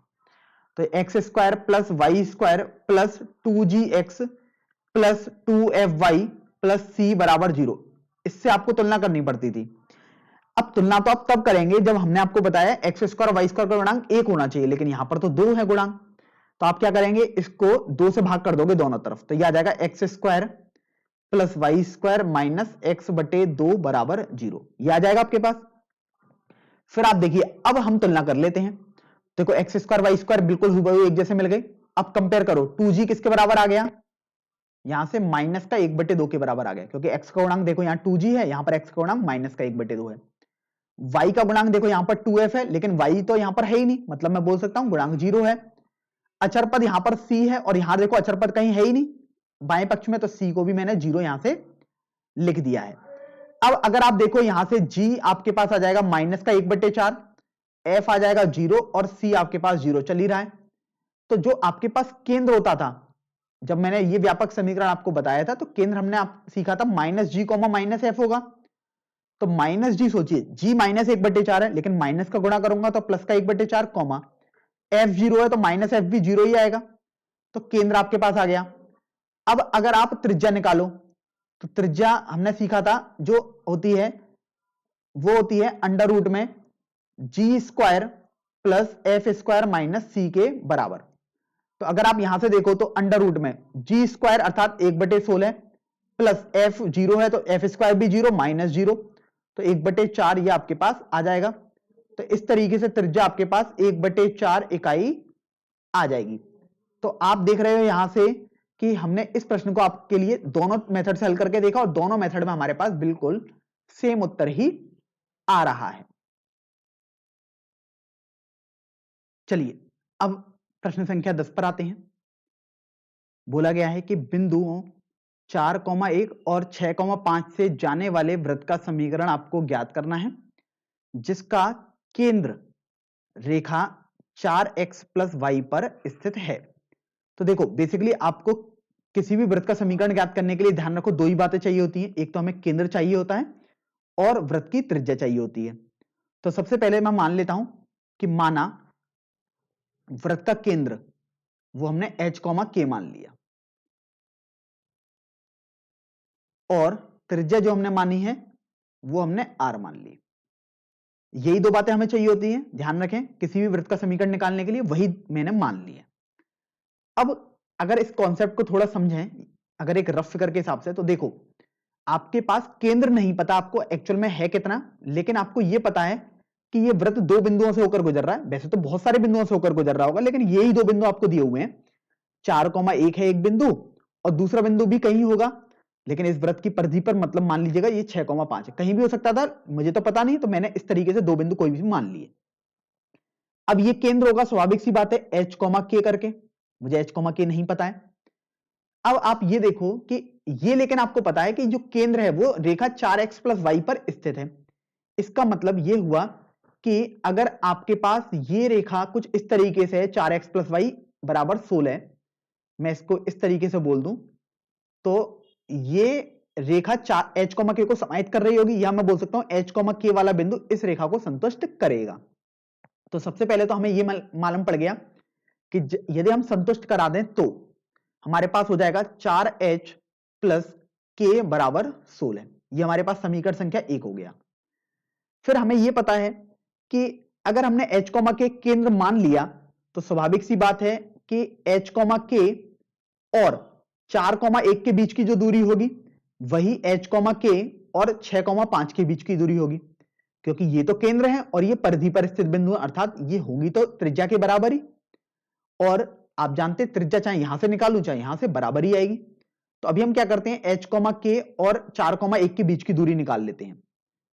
तो x² + y² + 2gx + 2fy + c बराबर 0, इससे आपको तुलना करनी पड़ती थी। अब तुलना तो आप तब करेंगे जब हमने आपको बताया x² और y² का गुणांक 1 होना चाहिए, लेकिन यहां पर तो 2 है गुणांक, तो आप क्या करेंगे, इसको 2 से भाग कर दोगे दोनों तरफ, तो यह आ जाएगा x² + y² - x/2 बराबर 0, यह आ जाएगा आपके पास। फिर आप देखिए अब हम तुलना कर लेते हैं। देखो x² y² बिल्कुल हुबहू एक जैसे मिल गए। अब कंपेयर करो, 2g किसके बराबर आ गया, यहां से माइनस का 1/2 के बराबर आ गया, क्योंकि x का गुणांक देखो यहाँ 2g है, यहां पर x का गुणांक माइनस का 1/2 है। y का गुणांक देखो यहां पर 2f है, लेकिन y तो यहां पर है ही नहीं, मतलब मैं बोल सकता हूं गुणांक 0 है। अचर पद यहां पर c है, और यहां देखो अचर पद कहीं है ही नहीं बाएं पक्ष में, तो c को भी मैंने 0 यहां से लिख दिया है। अब अगर आप देखो यहां से g आपके पास आ जाएगा माइनस का 1/4, f आ जाएगा 0 और c आपके पास 0 चल ही रहा है। तो जो आपके पास केंद्र होता था, जब मैंने ये व्यापक समीकरण आपको बताया था, तो केंद्र हमने आप सीखा था -g, -f होगा। तो -g सोचिए, g -1/4 है, लेकिन माइनस का गुणा करूंगा तो प्लस का 1/4, f 0 है तो -f भी 0 ही आएगा। तो केंद्र आपके पास आ गया। अब अगर आप त्रिज्या निकालो तो त्रिज्या हमने सीखा था जो होती है वो होती है अंडर रूट में G square plus F square minus C के बराबर। तो अगर आप यहां से देखो तो अंडर रूट में जी स्क्वायर अर्थात 1/16 प्लस एफ 0 है तो एफ स्क्वायर भी 0 माइनस 0 तो 1/4 ये आपके पास आ जाएगा। तो इस तरीके से त्रिज्या आपके पास 1/4 इकाई आ जाएगी। तो आप देख रहे हो यहां से कि हमने इस प्रश्न को आपके लिए दोनों मेथड से हल करके देखा और दोनों मेथड में हमारे पास बिल्कुल सेम उत्तर ही आ रहा है। चलिए अब प्रश्न संख्या 10 पर आते हैं। बोला गया है कि बिंदुओं 4,1 और 6,5 से जाने वाले वृत्त का समीकरण आपको ज्ञात करना है जिसका केंद्र रेखा 4x प्लस वाई पर स्थित है। तो देखो बेसिकली आपको किसी भी वृत्त का समीकरण ज्ञात करने के लिए ध्यान रखो दो ही बातें चाहिए होती हैं, एक तो हमें केंद्र चाहिए होता है और वृत्त की त्रिज्या चाहिए होती है। तो सबसे पहले मैं मान लेता हूं कि माना वृत्त का केंद्र वो हमने h, k मान लिया और त्रिज्या जो हमने मानी है वो हमने r मान ली। यही दो बातें हमें चाहिए होती हैं, ध्यान रखें किसी भी वृत्त का समीकरण निकालने के लिए वही मैंने मान लिया। अब अगर इस कॉन्सेप्ट को थोड़ा समझें, अगर एक रफ फिगर के हिसाब से, तो देखो आपके पास केंद्र नहीं पता आपको एक्चुअल में है कितना, लेकिन आपको यह पता है कि ये वृत्त दो बिंदुओं से होकर गुजर रहा है। वैसे तो बहुत सारे बिंदुओं से होकर गुजर रहा होगा लेकिन यही दो बिंदु आपको दिए हुए हैं। 4,1 है एक बिंदु और दूसरा बिंदु भी कहीं होगा, लेकिन इस वृत्त की परिधि पर मतलब मान लीजिएगा ये 6,5 है, कहीं भी हो सकता था, मुझे तो पता नहीं, तो मैंने इस तरीके से दो बिंदु कोई भी मान लिए। अब ये केंद्र होगा, स्वाभाविक सी बात है, h, k करके, मुझे h, k नहीं पता है। अब आप ये देखो कि ये लेकिन आपको पता है कि जो केंद्र है वो रेखा 4x प्लस वाई पर स्थित है। इसका मतलब ये हुआ कि अगर आपके पास ये रेखा कुछ इस तरीके से है 4x प्लस वाई बराबर 16, मैं इसको इस तरीके से बोल दूं तो ये रेखा h, k को समाहित कर रही होगी, या मैं बोल सकता हूं h, k वाला बिंदु इस रेखा को संतुष्ट करेगा। तो सबसे पहले तो हमें ये मालूम पड़ गया कि यदि हम संतुष्ट करा दें तो हमारे पास हो जाएगा 4h प्लस k बराबर 16। ये हमारे पास समीकरण संख्या 1 हो गया। फिर हमें यह पता है कि अगर हमने h, k केंद्र मान लिया तो स्वाभाविक सी बात है कि h, k और 4,1 के बीच की जो दूरी होगी वही h, k और 6,5 के बीच की दूरी होगी, क्योंकि ये तो केंद्र है और ये परिधि पर स्थित बिंदु है, अर्थात ये होगी तो त्रिज्या के बराबर ही। और आप जानते हैं त्रिज्या चाहे यहां से निकालूं चाहे यहां से बराबर ही आएगी। तो अभी हम क्या करते हैं, h, k और 4,1 के बीच की दूरी निकाल लेते हैं।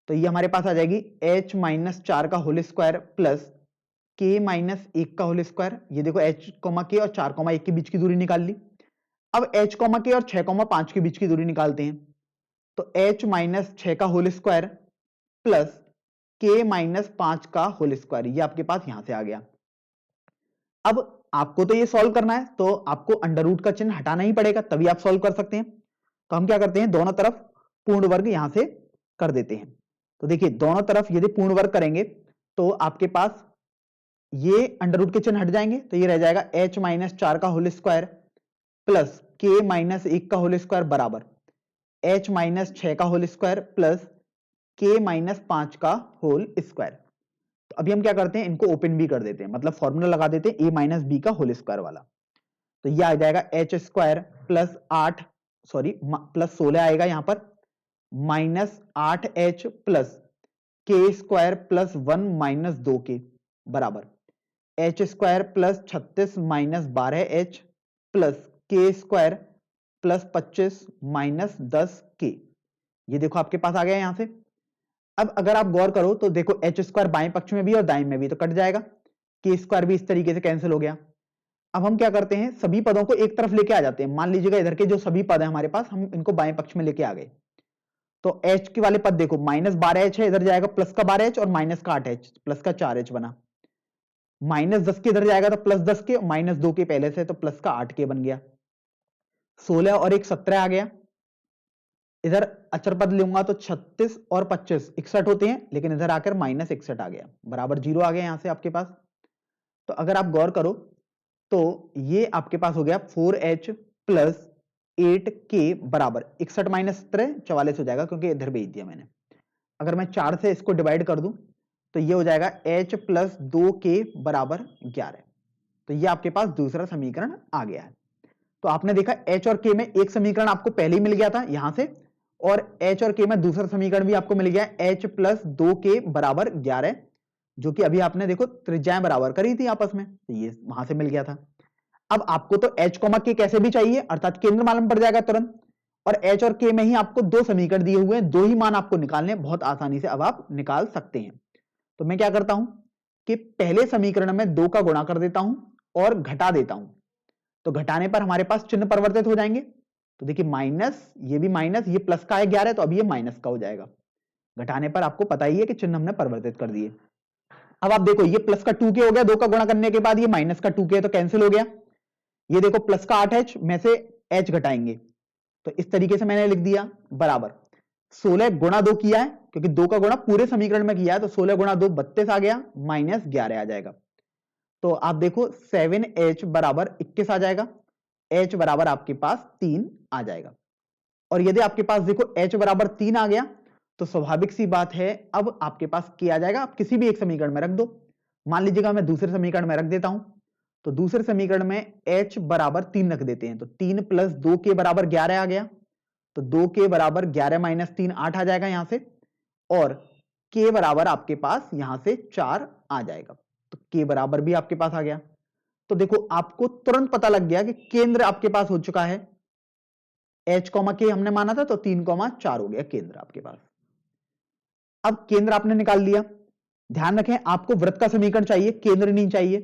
तो ये हमारे पास आ जाएगी h माइनस 4 का whole square plus k minus 1 का होल स्क्वायर। ये देखो h, k और 4,1 के बीच की दूरी निकाल ली। अब h, k और 6,5 के बीच की दूरी निकालते हैं। तो h माइनस 6 का whole square plus k minus 5 का होल स्क्वायर, ये आपके पास यहां से आ गया। अब आपको तो ये सॉल्व करना है तो आपको अंडर रूट का चिन्ह हटाना ही पड़ेगा, तभी आप सॉल्व कर सकते हैं। तो हम क्या करते हैं, दोनों तरफ पूर्ण वर्ग यहां से कर देते हैं। तो देखिए दोनों तरफ यदि पूर्ण वर्ग करेंगे तो आपके पास ये अंडर रूट के चिन्ह हट जाएंगे, तो ये रह जाएगा h माइनस 4 का whole square plus k minus 1 का होल स्क्वायर बराबर h माइनस 6 का whole square plus k minus 5 का होल स्क्वायर। तो अभी हम क्या करते हैं, इनको ओपन भी कर देते हैं, मतलब फॉर्मूला लगा देते हैं a माइनस बी का होल स्क्वायर वाला। तो ये आ जाएगा h square plus 8 sorry plus 16 आएगा यहां पर minus 8h plus k square plus 1 minus 2k बराबर h square plus 36 minus 12h plus k square plus 25 minus 10k। ये देखो आपके पास आ गया यहां से। अब अगर आप गौर करो तो देखो h स्क्वायर बाएं पक्ष में भी और दाएं में भी, तो कट जाएगा, k स्क्वायर भी इस तरीके से कैंसिल हो गया। अब हम क्या करते हैं, सभी पदों को एक तरफ लेके आ जाते हैं। मान लीजिएगा इधर के जो सभी पद है हमारे पास, हम इनको बाएं पक्ष में लेके आ गए। तो h के वाले पद देखो माइनस 12h है, इधर जाएगा प्लस का 12h और माइनस का 8h प्लस का 4h बना। माइनस 10 के इधर जाएगा तो प्लस 10 के, माइनस 2 के पहले से तो प्लस का 8k बन गया। 16 और 1 17 आ गया। इधर अचर पद लूंगा तो 36 और 25 61 होते हैं, लेकिन इधर आकर माइनस 61 आ गया बराबर 0 आ गया यहां से आपके पास। तो अगर आप गौर करो तो ये आपके पास हो गया 4h प्लस 8 के बराबर 61 माइनस 17 44 हो जाएगा, क्योंकि इधर भेज दिया मैंने। अगर मैं 4 से इसको डिवाइड कर दूं तो ये हो जाएगा h प्लस 2 के बराबर 11। तो ये आपके पास दूसरा समीकरण आ गया है। तो आपने देखा h और k में एक समीकरण आपको पहले ही मिल गया था यहां से, और h और k में दूसरा समीकरण भी आपको मिल गया h प्लस 2 के बराबर 11, जो कि अभी आपने देखो त्रिज्याएं बराबर करी थी आपस में, तो ये वहां से मिल गया था। अब आपको तो h, k कैसे भी चाहिए, अर्थात केंद्र मालूम पड़ जाएगा तुरंत, और h और k में ही आपको दो समीकरण दिए हुए हैं, दो ही मान आपको निकालने, बहुत आसानी से अब आप निकाल सकते हैं। तो मैं क्या करता हूं कि पहले समीकरण में 2 का गुणा कर देता हूं और घटा देता हूं, तो घटाने पर हमारे पास चिन्ह परिवर्तित हो जाएंगे। तो देखिए माइनस, ये भी माइनस, ये प्लस का है 11, तो अब ये माइनस का हो जाएगा। घटाने पर आपको पता ही है कि चिन्ह हमने परिवर्तित कर दिए। अब आप देखो ये प्लस का 2k हो गया, 2 का गुणा करने के बाद ये माइनस का 2k, तो कैंसिल हो गया। ये देखो प्लस का 8h में से h घटाएंगे, तो इस तरीके से मैंने लिख दिया बराबर 16 गुणा 2 किया है, क्योंकि 2 का गुणा पूरे समीकरण में किया है, तो 16 गुणा 2 32 आ गया, माइनस 11 आ जाएगा। तो आप देखो 7h बराबर 21 आ जाएगा, h बराबर आपके पास 3 आ जाएगा। और यदि आपके पास देखो h बराबर 3 आ गया, तो स्वाभाविक सी बात है अब आपके पास k आ जाएगा। आप किसी भी एक समीकरण में रख दो, मान लीजिएगा मैं दूसरे समीकरण में रख देता हूं, तो दूसरे समीकरण में h बराबर 3 रख देते हैं, तो 3 प्लस 2 के बराबर 11 आ गया, तो 2 के बराबर 11 माइनस 3 8 आ जाएगा यहां से, और k बराबर आपके पास यहां से 4 आ जाएगा, तो k बराबर भी आपके पास आ गया। तो देखो आपको तुरंत पता लग गया कि केंद्र आपके पास हो चुका है, h, k हमने माना था, तो 3, 4 हो गया केंद्र आपके पास। अब केंद्र आपने निकाल लिया। ध्यान रखें आपको वृत्त का समीकरण चाहिए, केंद्र नहीं चाहिए।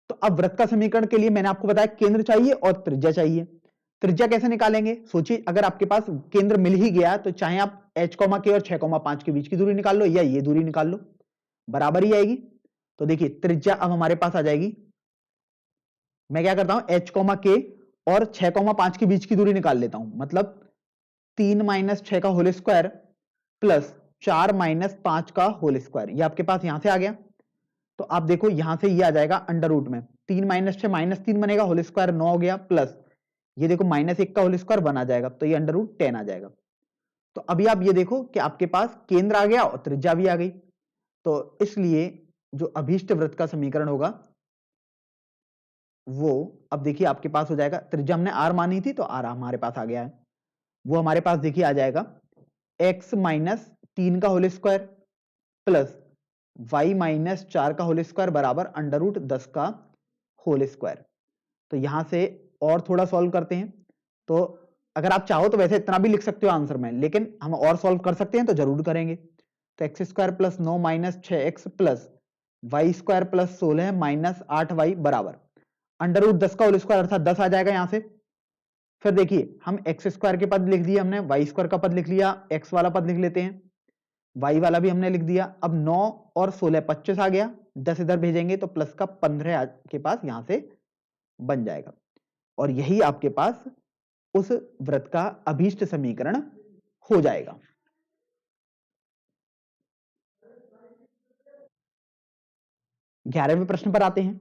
तो अब वृत्त का समीकरण के लिए मैंने आपको बताया केंद्र चाहिए और त्रिज्या चाहिए। त्रिज्या कैसे निकालेंगे, सोचिए अगर आपके पास केंद्र मिल ही गया, तो चाहे आप h, k और 6,5 के बीच की दूरी निकाल लो या ये दूरी निकाल लो, बराबर ही आएगी। तो देखिए त्रिज्या अब हमारे पास आ जाएगी, मैं क्या करता हूं h, k और 6,5 के बीच की दूरी निकाल लेता हूं, मतलब 3 माइनस 6 का होल स्क्वायर प्लस 4 माइनस 5 का होल स्क्वायर, ये आपके पास यहां से आ गया। तो आप देखो यहां से ये आ जाएगा अंडर रूट में 3 माइनस 6 माइनस 3 बनेगा, होल स्क्वायर 9 हो गया, प्लस ये देखो माइनस 1 का होल स्क्वायर 1 आ जाएगा, तो ये अंडर रूट 10 आ जाएगा। तो अभी आप ये देखो कि आपके पास केंद्र आ गया और त्रिज्या भी आ गई, तो इसलिए जो अभीष्ट वृत्त का समीकरण होगा वो अब देखिए आपके पास हो जाएगा, त्रिज्या हमने r मानी थी तो r हमारे पास आ गया है, वो हमारे पास देखिए आ जाएगा x माइनस 3 का whole square plus y minus 4 का होल स्क्वायर बराबर अंडर रूट 10 का होल स्क्वायर। तो यहां से और थोड़ा सॉल्व करते हैं, तो अगर आप चाहो तो वैसे इतना भी लिख सकते हो आंसर में, लेकिन हम और सॉल्व कर सकते हैं तो जरूर करेंगे। तो x square plus 9 minus 6x plus Y square plus 16 minus 8y बराबर अंडर रूट 10 का होल स्क्वायर, अर्थात 10 आ जाएगा यहां से। फिर देखिए हम एक्स स्क्वायर के पद लिख दिए हमने, वाई स्क्वायर का पद लिख लिया, एक्स वाला पद लिख लेते हैं, वाई वाला भी हमने लिख दिया। अब 9 और 16 25 आ गया, 10 इधर भेजेंगे तो प्लस का 15 के पास यहां से बन जाएगा, और यही आपके पास उस वृत्त का अभीष्ट समीकरण हो जाएगा। ग्यारहवें प्रश्न पर आते हैं।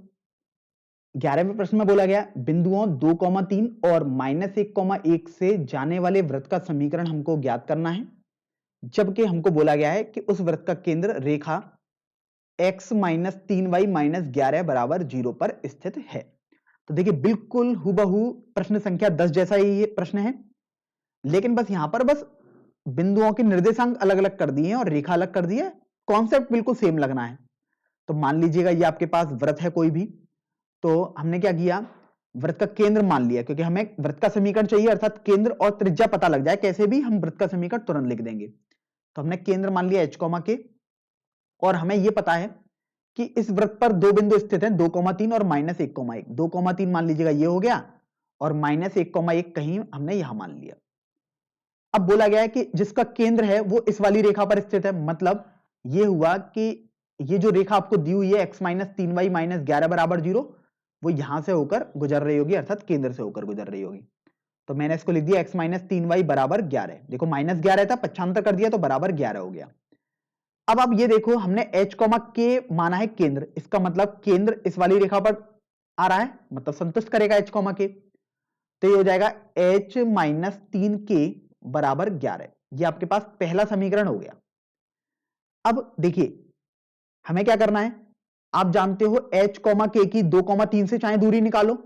11वें प्रश्न में बोला गया बिंदुओं 2,3 और -1,1 से जाने वाले वृत्त का समीकरण हमको ज्ञात करना है, जबकि हमको बोला गया है कि उस वृत्त का केंद्र रेखा x माइनस 3y माइनस 11 बराबर 0 पर स्थित है। तो देखिए बिल्कुल हुबहू प्रश्न संख्या 10 जैसा ही ये प्रश्न है, लेकिन बस यहां पर बस बिंदुओं के निर्देशांक अलग अलग कर दिए हैं और रेखा अलग कर दी है, कॉन्सेप्ट बिल्कुल सेम लगना है। तो मान लीजिएगा ये आपके पास वृत्त है कोई भी, तो हमने क्या किया वृत्त का केंद्र मान लिया, क्योंकि हमें वृत्त का समीकरण चाहिए, अर्थात केंद्र और त्रिज्या पता लग जाए कैसे भी हम वृत्त का समीकरण तुरंत लिख देंगे। तो हमने केंद्र मान लिया h, k, और हमें यह पता है कि इस वृत्त पर दो बिंदु स्थित हैं 2,3 और -1,1। 2,3 मान लीजिएगा ये हो गया, और -1,1 कहीं हमने यहां मान लिया। अब बोला गया है कि जिसका केंद्र है वो इस वाली रेखा पर स्थित है, मतलब ये हुआ कि ये जो रेखा आपको दी हुई है x माइनस 3y माइनस 11 बराबर 0, वो यहां से होकर गुजर रही होगी, अर्थात केंद्र से होकर गुजर रही होगी। तो मैंने इसको लिख दिया x माइनस 3y बराबर 11, देखो माइनस 11 था, पक्षांतर कर दिया तो बराबर 11 हो गया। अब आप ये देखो हमने h, k माना है केंद्र, इसका मतलब केंद्र इस वाली रेखा पर आ रहा है, मतलब संतुष्ट करेगा h, k। तो ये हो जाएगा h माइनस 3k बराबर 11। ये आपके पास पहला समीकरण हो गया। अब देखिए हमें क्या करना है, आप जानते हो h k की 2,3 से चाहे दूरी निकालो,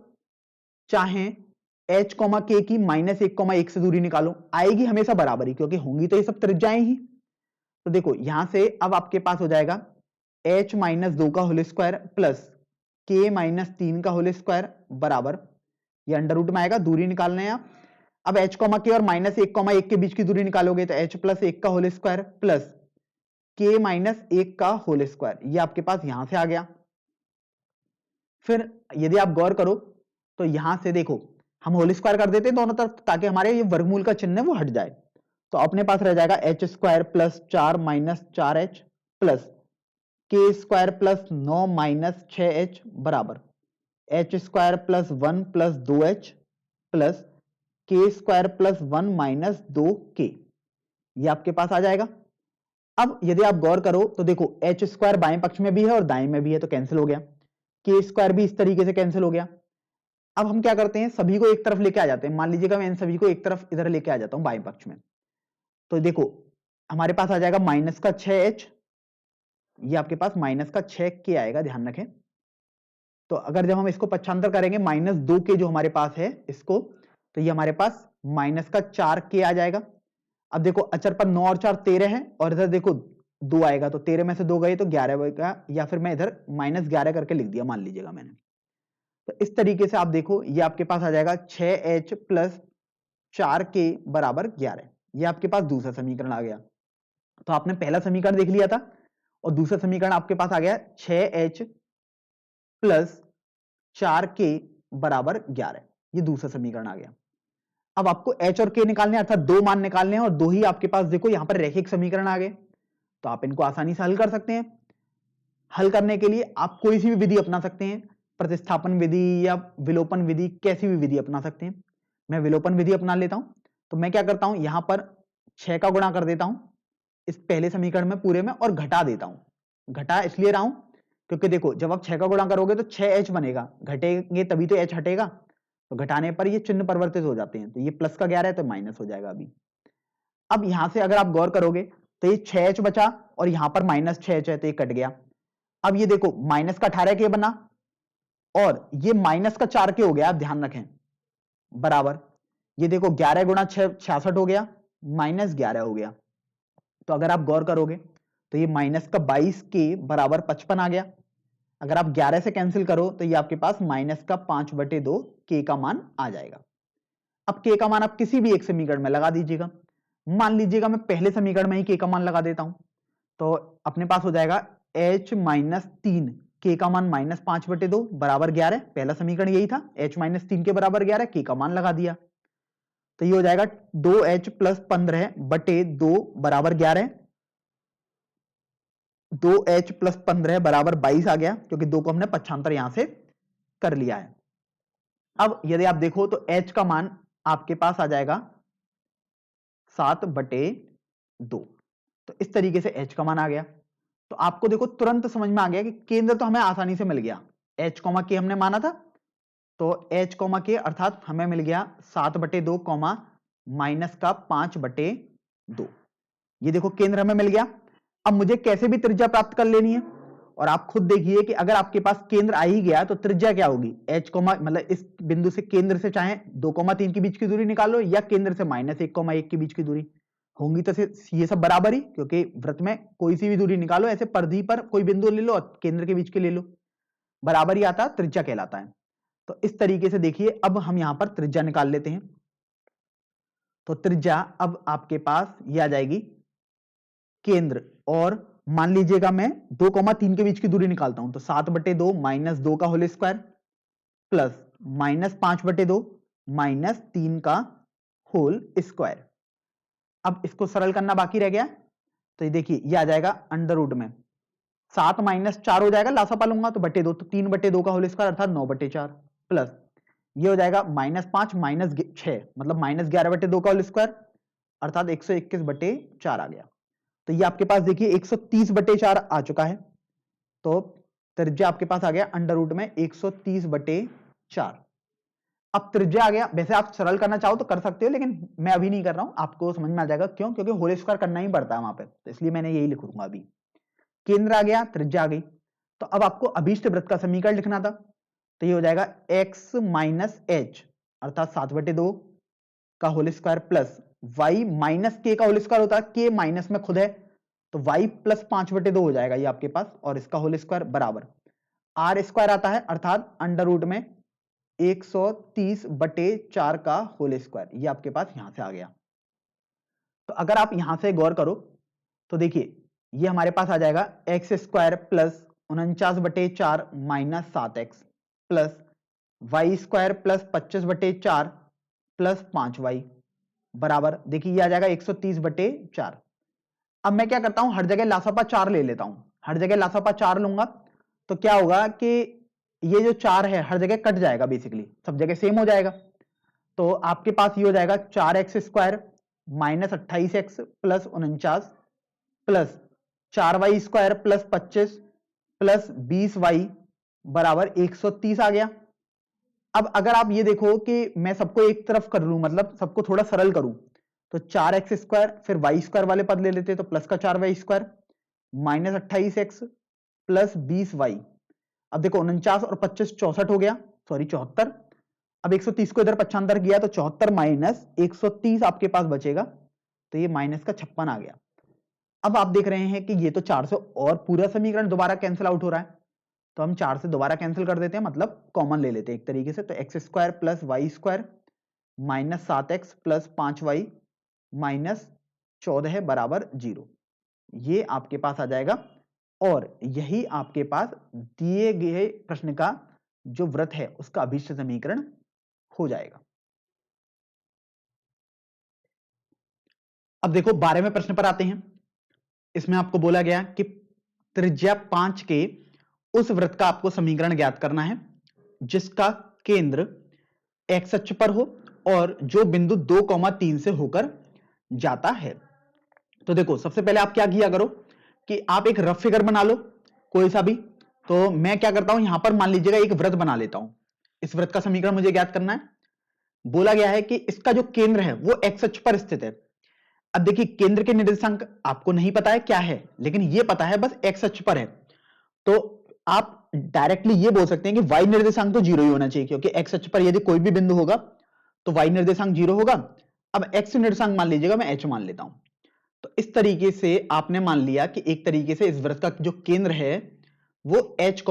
चाहे h k की -1,1 से दूरी निकालो, आएगी हमेशा बराबरी, क्योंकि होंगी तो ये सब त्रिज्याएं ही। तो देखो यहां से अब आपके पास हो जाएगा h माइनस 2 का whole square plus k minus 3 का होल स्क्वायर बराबर, ये अंडर रूट में आएगा, दूरी निकालने हैं आप। अब h k और -1,1 के बीच की दूरी निकालोगे तो h प्लस 1 का whole square plus k minus 1 का होल स्क्वायर, ये आपके पास यहां से आ गया। फिर यदि आप गौर करो तो यहां से देखो हम होल स्क्वायर कर देते हैं दोनों तरफ, ताकि हमारे ये वर्गमूल का चिन्ह है वो हट जाए। तो अपने पास रह जाएगा H square plus 4 minus 4h plus के स्क्वायर प्लस 9 माइनस 6h बराबर H square plus 1 plus 2h plus के स्क्वायर प्लस 1 माइनस 2k, ये आपके पास आ जाएगा। अब यदि आप गौर करो तो देखो एच स्क्वायर बाएं पक्ष में भी है और दाएं में भी है, तो कैंसिल हो गया। के स्क्वायर भी इस तरीके से कैंसिल हो गया। अब हम क्या करते हैं, सभी को एक तरफ लेके आ जाते हैं। मान लीजिएगा मैं इन सभी को एक तरफ इधर लेके आ जाता हूं बाएं पक्ष में, तो देखो हमारे पास आ जाएगा माइनस का 6h, ये आपके पास माइनस का 6k आएगा, ध्यान रखें। तो अगर जब हम इसको पक्षांतर करेंगे -2k जो हमारे पास है इसको, तो ये हमारे पास माइनस का 4k आ जाएगा। अब देखो अचर पर 9 और 4 13 है, और इधर देखो 2 आएगा, तो 13 में से 2 गए तो 11 बचेगा, या फिर मैं इधर -11 करके लिख दिया मान लीजिएगा मैंने। तो इस तरीके से आप देखो ये आपके पास आ जाएगा 6h प्लस 4k बराबर 11, ये आपके पास दूसरा समीकरण आ गया। तो आपने पहला समीकरण देख लिया था और दूसरा समीकरण आपके पास आ गया 6h प्लस 4k बराबर 11, ये दूसरा समीकरण आ गया। अब आपको h और k निकालने हैं, अर्थात दो मान निकालने हैं, और दो ही आपके पास देखो यहां पर रैखिक समीकरण आ गए, तो आप इनको आसानी से हल कर सकते हैं। हल करने के लिए आप कोई सी भी विधि अपना सकते हैं, प्रतिस्थापन विधि या विलोपन विधि, कैसी भी विधि अपना सकते हैं। मैं विलोपन विधि अपना लेता हूं। तो मैं क्या करता हूं, यहां पर 6 का गुणा कर देता हूं इस पहले समीकरण में पूरे में, और घटा देता हूं। घटा इसलिए रहा हूं क्योंकि देखो जब आप 6 का गुणा करोगे तो 6h बनेगा, घटेंगे तभी तो h हटेगा, तो घटाने पर ये चिन्ह परिवर्तित हो जाते हैं। तो ये प्लस का 11 है तो माइनस हो जाएगा अभी। अब यहां से अगर आप गौर करोगे तो ये 6h बचा और यहां पर -6h है, तो ये कट गया। अब ये देखो माइनस का 18k बना और ये माइनस का 4k हो गया, आप ध्यान रखें, बराबर ये देखो 11 गुणा 6 66 हो गया, -11 हो गया। तो अगर आप गौर करोगे तो ये माइनस का 22k बराबर 55 आ गया। अगर आप 11 से कैंसिल करो तो ये आपके पास माइनस का 5/2 k का मान आ जाएगा। अब k का मान आप किसी भी एक समीकरण में लगा दीजिएगा। मान लीजिएगा मैं पहले समीकरण में ही k का मान लगा देता हूं, तो अपने पास हो जाएगा h माइनस 3 k का मान -5/2 बराबर 11। पहला समीकरण यही था, h माइनस 3 के बराबर 11, k का मान लगा दिया, तो ये हो जाएगा 2h प्लस 15/2 बराबर 11। 2h प्लस 15 बराबर 22 आ गया, क्योंकि 2 को हमने पक्षांतर यहां से कर लिया है। अब यदि आप देखो तो h का मान आपके पास आ जाएगा 7/2, तो इस तरीके से h का मान आ गया। तो आपको देखो तुरंत समझ में आ गया कि केंद्र तो हमें आसानी से मिल गया, h k हमने माना था, तो h k अर्थात हमें मिल गया 7/2 माइनस का 5/2, ये देखो केंद्र हमें मिल गया। अब मुझे कैसे भी त्रिज्या प्राप्त कर लेनी है, और आप खुद देखिए कि अगर आपके पास केंद्र आ ही गया तो त्रिज्या क्या होगी, h मतलब इस बिंदु से केंद्र से चाहे 2,3 के बीच की दूरी निकालो या केंद्र से -1,1 के बीच की दूरी होंगी, तो ये सब बराबर ही, क्योंकि वृत्त में कोई सी भी दूरी निकालो, ऐसे परिधि पर कोई बिंदु ले लो और केंद्र के बीच के ले लो, बराबर ही आता, त्रिज्या कहलाता है। तो इस तरीके से देखिए अब हम यहां पर त्रिज्या निकाल लेते हैं। तो त्रिज्या अब आपके पास ये आ जाएगी केंद्र, और मान लीजिएगा मैं 2,3 के बीच की दूरी निकालता हूं, तो 7/2 माइनस 2 का होल स्क्वायर प्लस -5/2 माइनस 3 का होल स्क्वायर। अब इसको सरल करना बाकी रह गया, तो ये देखिए ये आ जाएगा अंडर रूट में 7 माइनस 4 हो जाएगा, लासा पालूंगा तो /2, तो 3/2 का होल स्क्वायर अर्थात 9/4 प्लस ये हो जाएगा -5 माइनस 6 मतलब -11/2 का होल स्क्वायर अर्थात 121/4 आ गया। तो ये आपके पास देखिए 130/4 आ चुका है, तो त्रिज्या आपके पास आ गया अंडर रूट में 130/4। अब त्रिज्या आ गया। वैसे आप सरल करना चाहो तो कर सकते हो, लेकिन मैं अभी नहीं कर रहा हूं, आपको समझ में आ जाएगा क्यों, क्योंकि होल स्क्वायर करना ही पड़ता है वहां पे, तो इसलिए मैंने यही लिखूंगा अभी। केंद्र आ गया, त्रिज्या आ गई, तो अब आपको अभीष्ट वृत्त का समीकरण लिखना था, तो ये हो जाएगा x माइनस एच अर्थात 7/2 का whole square plus y minus के का होल स्क्वायर होता है, के माइनस में खुद है, तो y प्लस 5/2 हो जाएगा ये आपके पास, और इसका होल स्क्वायर बराबर आर स्क्वायर आता है अर्थात अंडर रूट में 130/4 का होल स्क्वायर, ये आपके पास यहां से आ गया। तो अगर आप यहां से गौर करो तो देखिए ये हमारे पास आ जाएगा x square plus 49/4 minus 7x plus Y square plus 25/4 plus 5y बराबर, देखिए ये आ जाएगा 130/4। अब मैं क्या करता हूं, हर जगह लासापा 4 ले लेता हूं, हर जगह लासापा 4 लूंगा तो क्या होगा कि ये जो 4 है हर जगह कट जाएगा, बेसिकली सब जगह सेम हो जाएगा। तो आपके पास ये हो जाएगा 4x square minus 28x plus 49 plus 4y square plus 25 plus 20y बराबर 130 आ गया। अब अगर आप ये देखो कि मैं सबको एक तरफ कर लूं, मतलब सबको थोड़ा सरल करूं, तो 4x स्क्वायर फिर वाई स्क्वायर वाले पद ले लेते, तो प्लस का 4y square minus 28x plus 20y। अब देखो 49 और 25 64 हो गया, सॉरी 74। अब 130 को इधर पक्षांतर किया तो 74 माइनस 130 आपके पास बचेगा, तो ये माइनस का 56 आ गया। अब आप देख रहे हैं कि ये तो 4 से और पूरा समीकरण दोबारा कैंसिल आउट हो रहा है, तो हम 4 से दोबारा कैंसिल कर देते हैं, मतलब कॉमन ले लेते हैं एक तरीके से, तो x square plus Y square minus 7x plus 5y minus 14 बराबर 0, ये आपके पास आ जाएगा। और यही आपके पास दिए गए प्रश्न का जो वृत्त है उसका अभीष्ट समीकरण हो जाएगा। अब देखो 12वें प्रश्न पर आते हैं। इसमें आपको बोला गया कि त्रिज्या 5 के उस वृत्त का आपको समीकरण ज्ञात करना है जिसका केंद्र एक्स अक्ष पर हो और जो बिंदु 2,3 से होकर जाता है। तो देखो सबसे पहले आप क्या किया करो कि आप एक रफ फिगर बना लो कोई सा भी। तो मैं क्या करता हूं, यहां पर मान लीजिएगा एक वृत्त बना लेता हूं, इस वृत्त का समीकरण मुझे ज्ञात करना है। बोला गया है कि इसका जो केंद्र है वो एक्स अक्ष पर स्थित है। अब देखिए केंद्र के निर्देशांक आपको नहीं पता है क्या है, लेकिन ये पता है बस एक्स अक्ष पर है, तो आप डायरेक्टली ये बोल सकते हैं कि वाई निर्देशांक तो 0 ही होना चाहिए, क्योंकि एक्स अक्ष पर यदि कोई भी बिंदु होगा तो वाई निर्देशांक 0 होगा। अब एक्स निर्देशांक मान लीजिएगा मैं एच मान लेता हूं, तो इस तरीके से आपने मान लिया कि एक तरीके से इस वृत्त का जो केंद्र है वो h,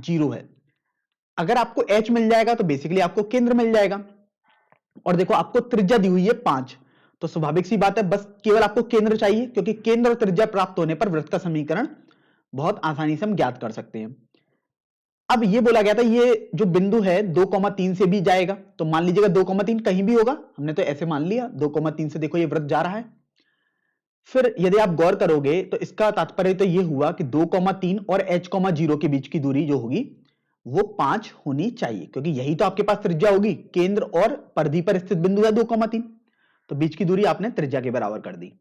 0 है। अगर आपको h मिल जाएगा तो बेसिकली आपको केंद्र मिल जाएगा। और देखो आपको त्रिज्या दी हुई है 5, तो स्वाभाविक सी बात है बस केवल आपको केंद्र चाहिए, क्योंकि केंद्र और त्रिज्या प्राप्त होने पर वृत्त का समीकरण बहुत आसानी से हम ज्ञात कर सकते हैं। अब ये बोला गया था ये जो बिंदु है 2,3 से भी जाएगा, तो मान लीजिएगा 2,3 कहीं भी होगा, हमने तो ऐसे मान लिया 2,3 से देखो ये वृत्त जा रहा है। फिर यदि आप गौर करोगे तो इसका तात्पर्य तो ये हुआ कि 2,3 और h, 0 के बीच की दूरी जो होगी वो 5 होनी चाहिए, क्योंकि यही तो आपके पास त्रिज्या होगी, केंद्र और परिधि पर स्थित बिंदु है 2,3, तो बीच की दूरी आपने त्रिज्या के बराबर कर दी।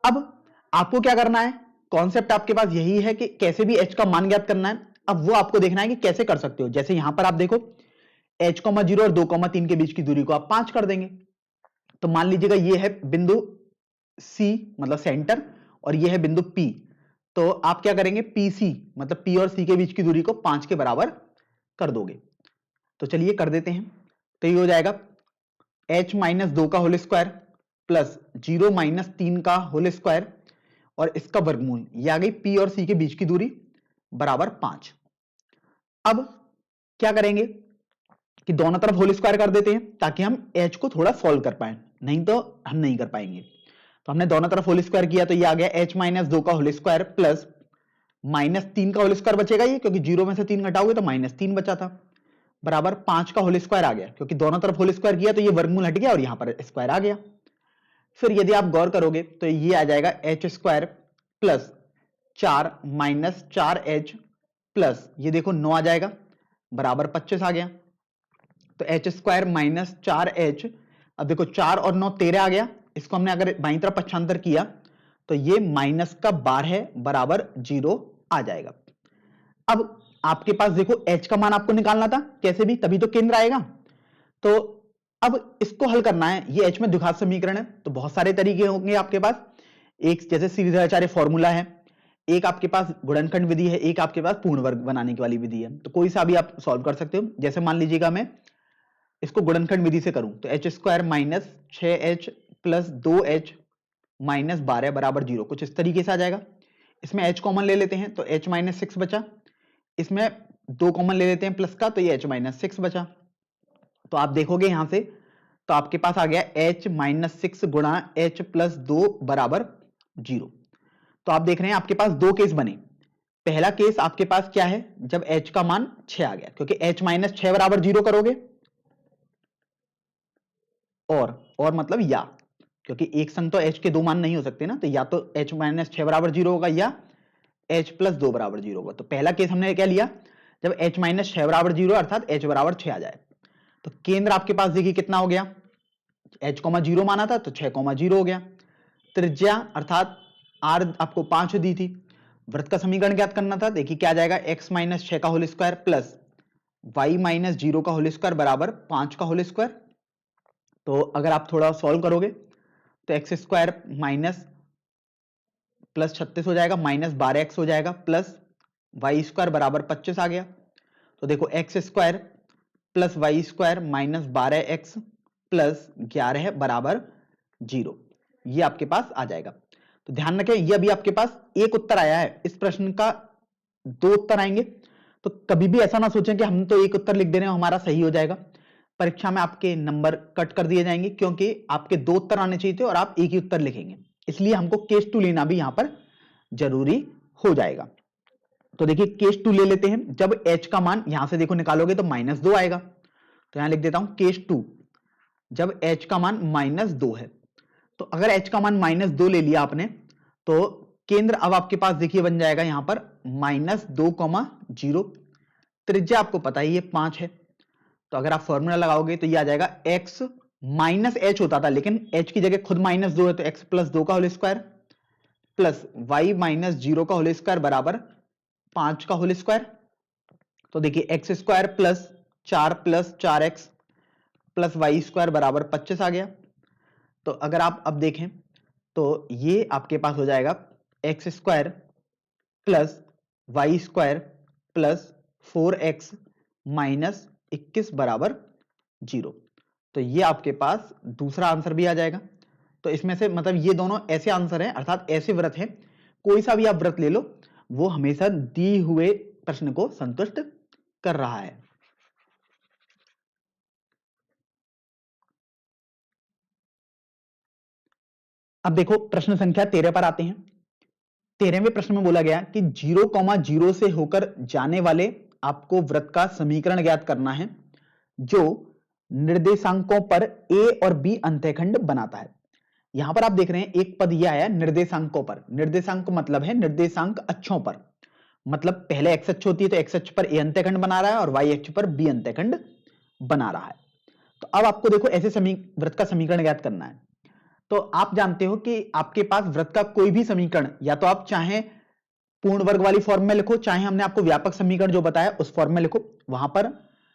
अब आपको क्या करना है, कॉन्सेप्ट आपके पास यही है कि कैसे भी h का मान ज्ञात करना है। अब वो आपको देखना है कि कैसे कर सकते हो, जैसे यहां पर आप देखो h, 0 और 2,3 के बीच की दूरी को आप 5 कर देंगे, तो मान लीजिएगा ये है बिंदु C मतलब सेंटर, और ये है बिंदु P, तो आप क्या करेंगे PC मतलब P और C के बीच की दूरी को 5 के बराबर कर दोगे। तो चलिए कर देते हैं, तो ये हो जाएगा h माइनस 2 का होल स्क्वायर प्लस 0 माइनस 3 का होल स्क्वायर और इसका वर्गमूल, ये आ गई P और C के बीच की दूरी बराबर 5। अब क्या करेंगे कि दोनों तरफ होल स्क्वायर कर देते हैं ताकि हम h को थोड़ा सॉल्व कर पाए, नहीं तो हम नहीं कर पाएंगे। तो हमने दोनों तरफ होल स्क्वायर किया, तो ये आ गया h माइनस 2 का होल स्क्वायर प्लस माइनस 3 का होल स्क्वायर बचेगा ये, क्योंकि 0 में से 3 घटाओगे तो माइनस 3 बचा था, बराबर 5 का होल स्क्वायर आ गया, क्योंकि दोनों तरफ होल स्क्वायर किया तो ये वर्गमूल हट गया और यहां पर स्क्वायर आ गया। फिर यदि आप गौर करोगे तो ये आ जाएगा h square plus 4 minus 4h plus ये देखो 9 आ जाएगा बराबर 25 आ गया। तो h स्क्वायर माइनस 4h, अब देखो 4 और 9 13 आ गया, इसको हमने अगर बाईं तरफ पक्षांतर किया तो ये माइनस का 12 बराबर 0 आ जाएगा। अब आपके पास देखो h का मान आपको निकालना था कैसे भी, तभी तो केंद्र आएगा। तो अब इसको हल करना है, ये h में द्विघात समीकरण है, तो बहुत सारे तरीके होंगे आपके पास। एक जैसे सीरीजाचार्य फॉर्मूला है, एक आपके पास गुणनखंड विधि है, एक आपके पास पूर्ण वर्ग बनाने की वाली विधि है, तो कोई सा भी आप सॉल्व कर सकते हो। जैसे मान लीजिएगा मैं इसको गुणनखंड विधि से करूं तो H square minus 6h plus 2h minus 12 बराबर 0, कुछ इस तरीके से आ जाएगा। इसमें h कॉमन ले लेते हैं तो h माइनस 6 बचा, इसमें 2 कॉमन ले लेते हैं प्लस का, तो ये h माइनस 6 बचा। तो आप देखोगे यहां से तो आपके पास आ गया h माइनस 6 गुणा h प्लस 2 बराबर 0। तो आप देख रहे हैं आपके पास दो केस बने। पहला केस आपके पास क्या है, जब h का मान 6 आ गया, क्योंकि h माइनस 6 बराबर 0 करोगे, और मतलब या, क्योंकि एक संग तो h के दो मान नहीं हो सकते ना, तो या तो h माइनस 6 बराबर 0 होगा या h प्लस 2 बराबर 0 होगा। तो पहला केस हमने क्या लिया, जब h माइनस 6 बराबर 0 अर्थात h बराबर 6 आ जाए। तो केंद्र आपके पास देखिए कितना हो गया, h कॉमा 0 माना था तो 6 कॉमा 0 हो गया। त्रिज्या अर्थात r आपको 5 दी थी। वृत्त का समीकरण ज्ञात करना था, देखिए क्या आ जाएगा, x माइनस 6 का whole square plus y minus 0 का होल स्क्वायर बराबर 5 का होल स्क्वायर। तो अगर आप थोड़ा सॉल्व करोगे तो एक्स स्क्वायर माइनस प्लस 36 हो जाएगा, माइनस 12x हो जाएगा, प्लस वाई स्क्वायर बराबर 25 आ गया। तो देखो X square plus Y square minus 12x plus 11 बराबर 0, ये आपके पास आ जाएगा। तो ध्यान रखें, ये अभी आपके पास एक उत्तर आया है, इस प्रश्न का दो उत्तर आएंगे। तो कभी भी ऐसा ना सोचें कि हम तो एक उत्तर लिख दे रहे हैं हमारा सही हो जाएगा। परीक्षा में आपके नंबर कट कर दिए जाएंगे, क्योंकि आपके दो उत्तर आने चाहिए थे और आप एक ही उत्तर लिखेंगे, इसलिए हमको केस 2 लेना भी यहां पर जरूरी हो जाएगा। तो देखिए केस 2 ले लेते हैं। जब h का मान यहां से देखो निकालोगे तो -2 आएगा, तो यहां लिख देता हूं केस 2, जब h का मान -2 है। तो अगर h का मान -2 ले लिया आपने, तो केंद्र अब आपके पास देखिए बन जाएगा यहां पर -2,0। त्रिज्या आपको पता ही है 5 है, तो अगर आप फॉर्मूला लगाओगे तो ये आ जाएगा x माइनस h होता था, लेकिन h की जगह खुद -2 है, तो x प्लस 2 का whole square plus y minus 0 का होल स्क्वायर बराबर 5 का होल स्क्वायर। तो देखिए X square plus 4 plus 4x plus Y square बराबर 25 आ गया। तो अगर आप अब देखें तो ये आपके पास हो जाएगा x square plus Y square plus 4x minus 21 बराबर 0। तो ये आपके पास दूसरा आंसर भी आ जाएगा। तो इसमें से मतलब ये दोनों ऐसे आंसर हैं, अर्थात ऐसे व्रत हैं, कोई सा भी आप व्रत ले लो वो हमेशा दी हुए प्रश्न को संतुष्ट कर रहा है। अब देखो प्रश्न संख्या 13 पर आते हैं। 13वें प्रश्न में बोला गया कि 0,0 से होकर जाने वाले आपको वृत्त का समीकरण ज्ञात करना है जो निर्देशांकों पर a और b अंतःखंड बनाता है। यहां पर आप देख रहे हैं एक पद यह आया निर्देशांकों पर। निर्देशांक मतलब है निर्देशांक अक्षों पर, मतलब पहले x अक्ष होती है तो x अक्ष पर a अंतःखंड बना रहा है और y अक्ष पर b अंतःखंड बना रहा है। तो अब आपको देखो ऐसे वृत्त का समीकरण ज्ञात करना है। तो आप जानते हो कि आपके पास वृत्त का कोई भी समीकरण या तो आप चाहे पूर्ण वर्ग वाली फॉर्म में लिखो, चाहे हमने आपको व्यापक समीकरण जो बताया उस फॉर्म में लिखो। वहां पर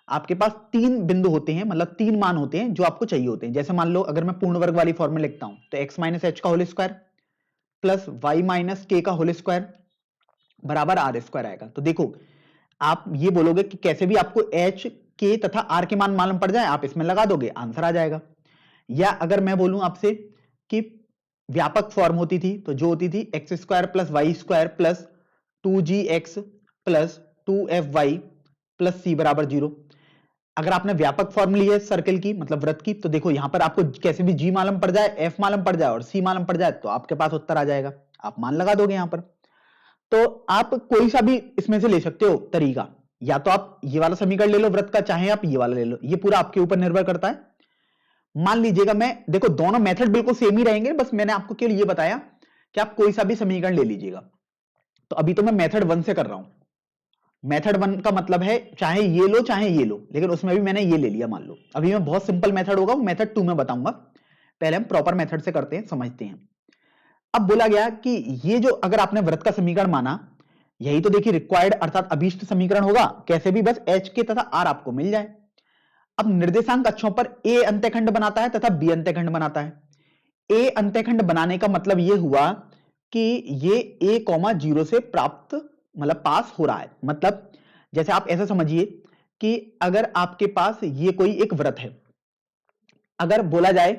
आपके पास 3 बिंदु होते हैं, मतलब 3 मान होते हैं जो आपको चाहिए होते हैं। जैसे मान लो अगर मैं पूर्ण वर्ग वाली फॉर्म में लिखता हूं तो x माइनस एच का whole square plus Y minus के का होल स्क्वायर बराबर आर स्क्वायर आएगा। तो देखो आप ये बोलोगे कि कैसे भी आपको h के तथा r के मान मालूम पड़ जाए, आप इसमें लगा दोगे आंसर आ जाएगा। या अगर मैं बोलूं आपसे कि व्यापक फॉर्म होती थी तो जो होती थी X square plus Y square plus 2gx plus 2fy plus c बराबर 0। अगर आपने व्यापक फॉर्म ली है सर्कल की, मतलब वृत्त की, तो देखो यहां पर आपको कैसे भी g मालूम पड़ जाए, f मालूम पड़ जाए और c मालूम पड़ जाए तो आपके पास उत्तर आ जाएगा, आप मान लगा दोगे यहां पर। तो आप कोई सा भी इसमें से ले सकते हो तरीका, या तो आप ये वाला समीकरण ले लो वृत्त का, चाहे आप ये वाला ले लो, ये पूरा आपके ऊपर निर्भर करता है। मान लीजिएगा मैं देखो दोनों मेथड बिल्कुल सेम ही रहेंगे, बस मैंने आपको केवल ये बताया कि आप कोई सा भी समीकरण ले लीजिएगा। तो अभी तो मैं मेथड 1 से कर रहा हूं। मेथड 1 का मतलब है चाहे ये लो चाहे ये लो, लेकिन उसमें भी मैंने ये ले लिया मान लो। अभी मैं बहुत सिंपल मेथड होगा वो मेथड 2 में बताऊंगा, पहले हम प्रॉपर मेथड से करते हैं, समझते हैं। अब बोला गया कि ये जो अगर आपने वृत्त का समीकरण माना, यही तो देखिए रिक्वायर्ड अर्थात अभीष्ट समीकरण होगा, कैसे भी बस h के तथा r आपको मिल जाए। अब निर्देशांक अक्षों पर ए अंत्यखंड बनाता है तथा बी अंत्यखंड बनाता है। ए अंत्यखंड बनाने का मतलब यह हुआ कि ये ए कॉमा जीरो से प्राप्त मतलब पास हो रहा है। मतलब जैसे आप ऐसा समझिए कि अगर आपके पास ये कोई एक वृत्त है, अगर बोला जाए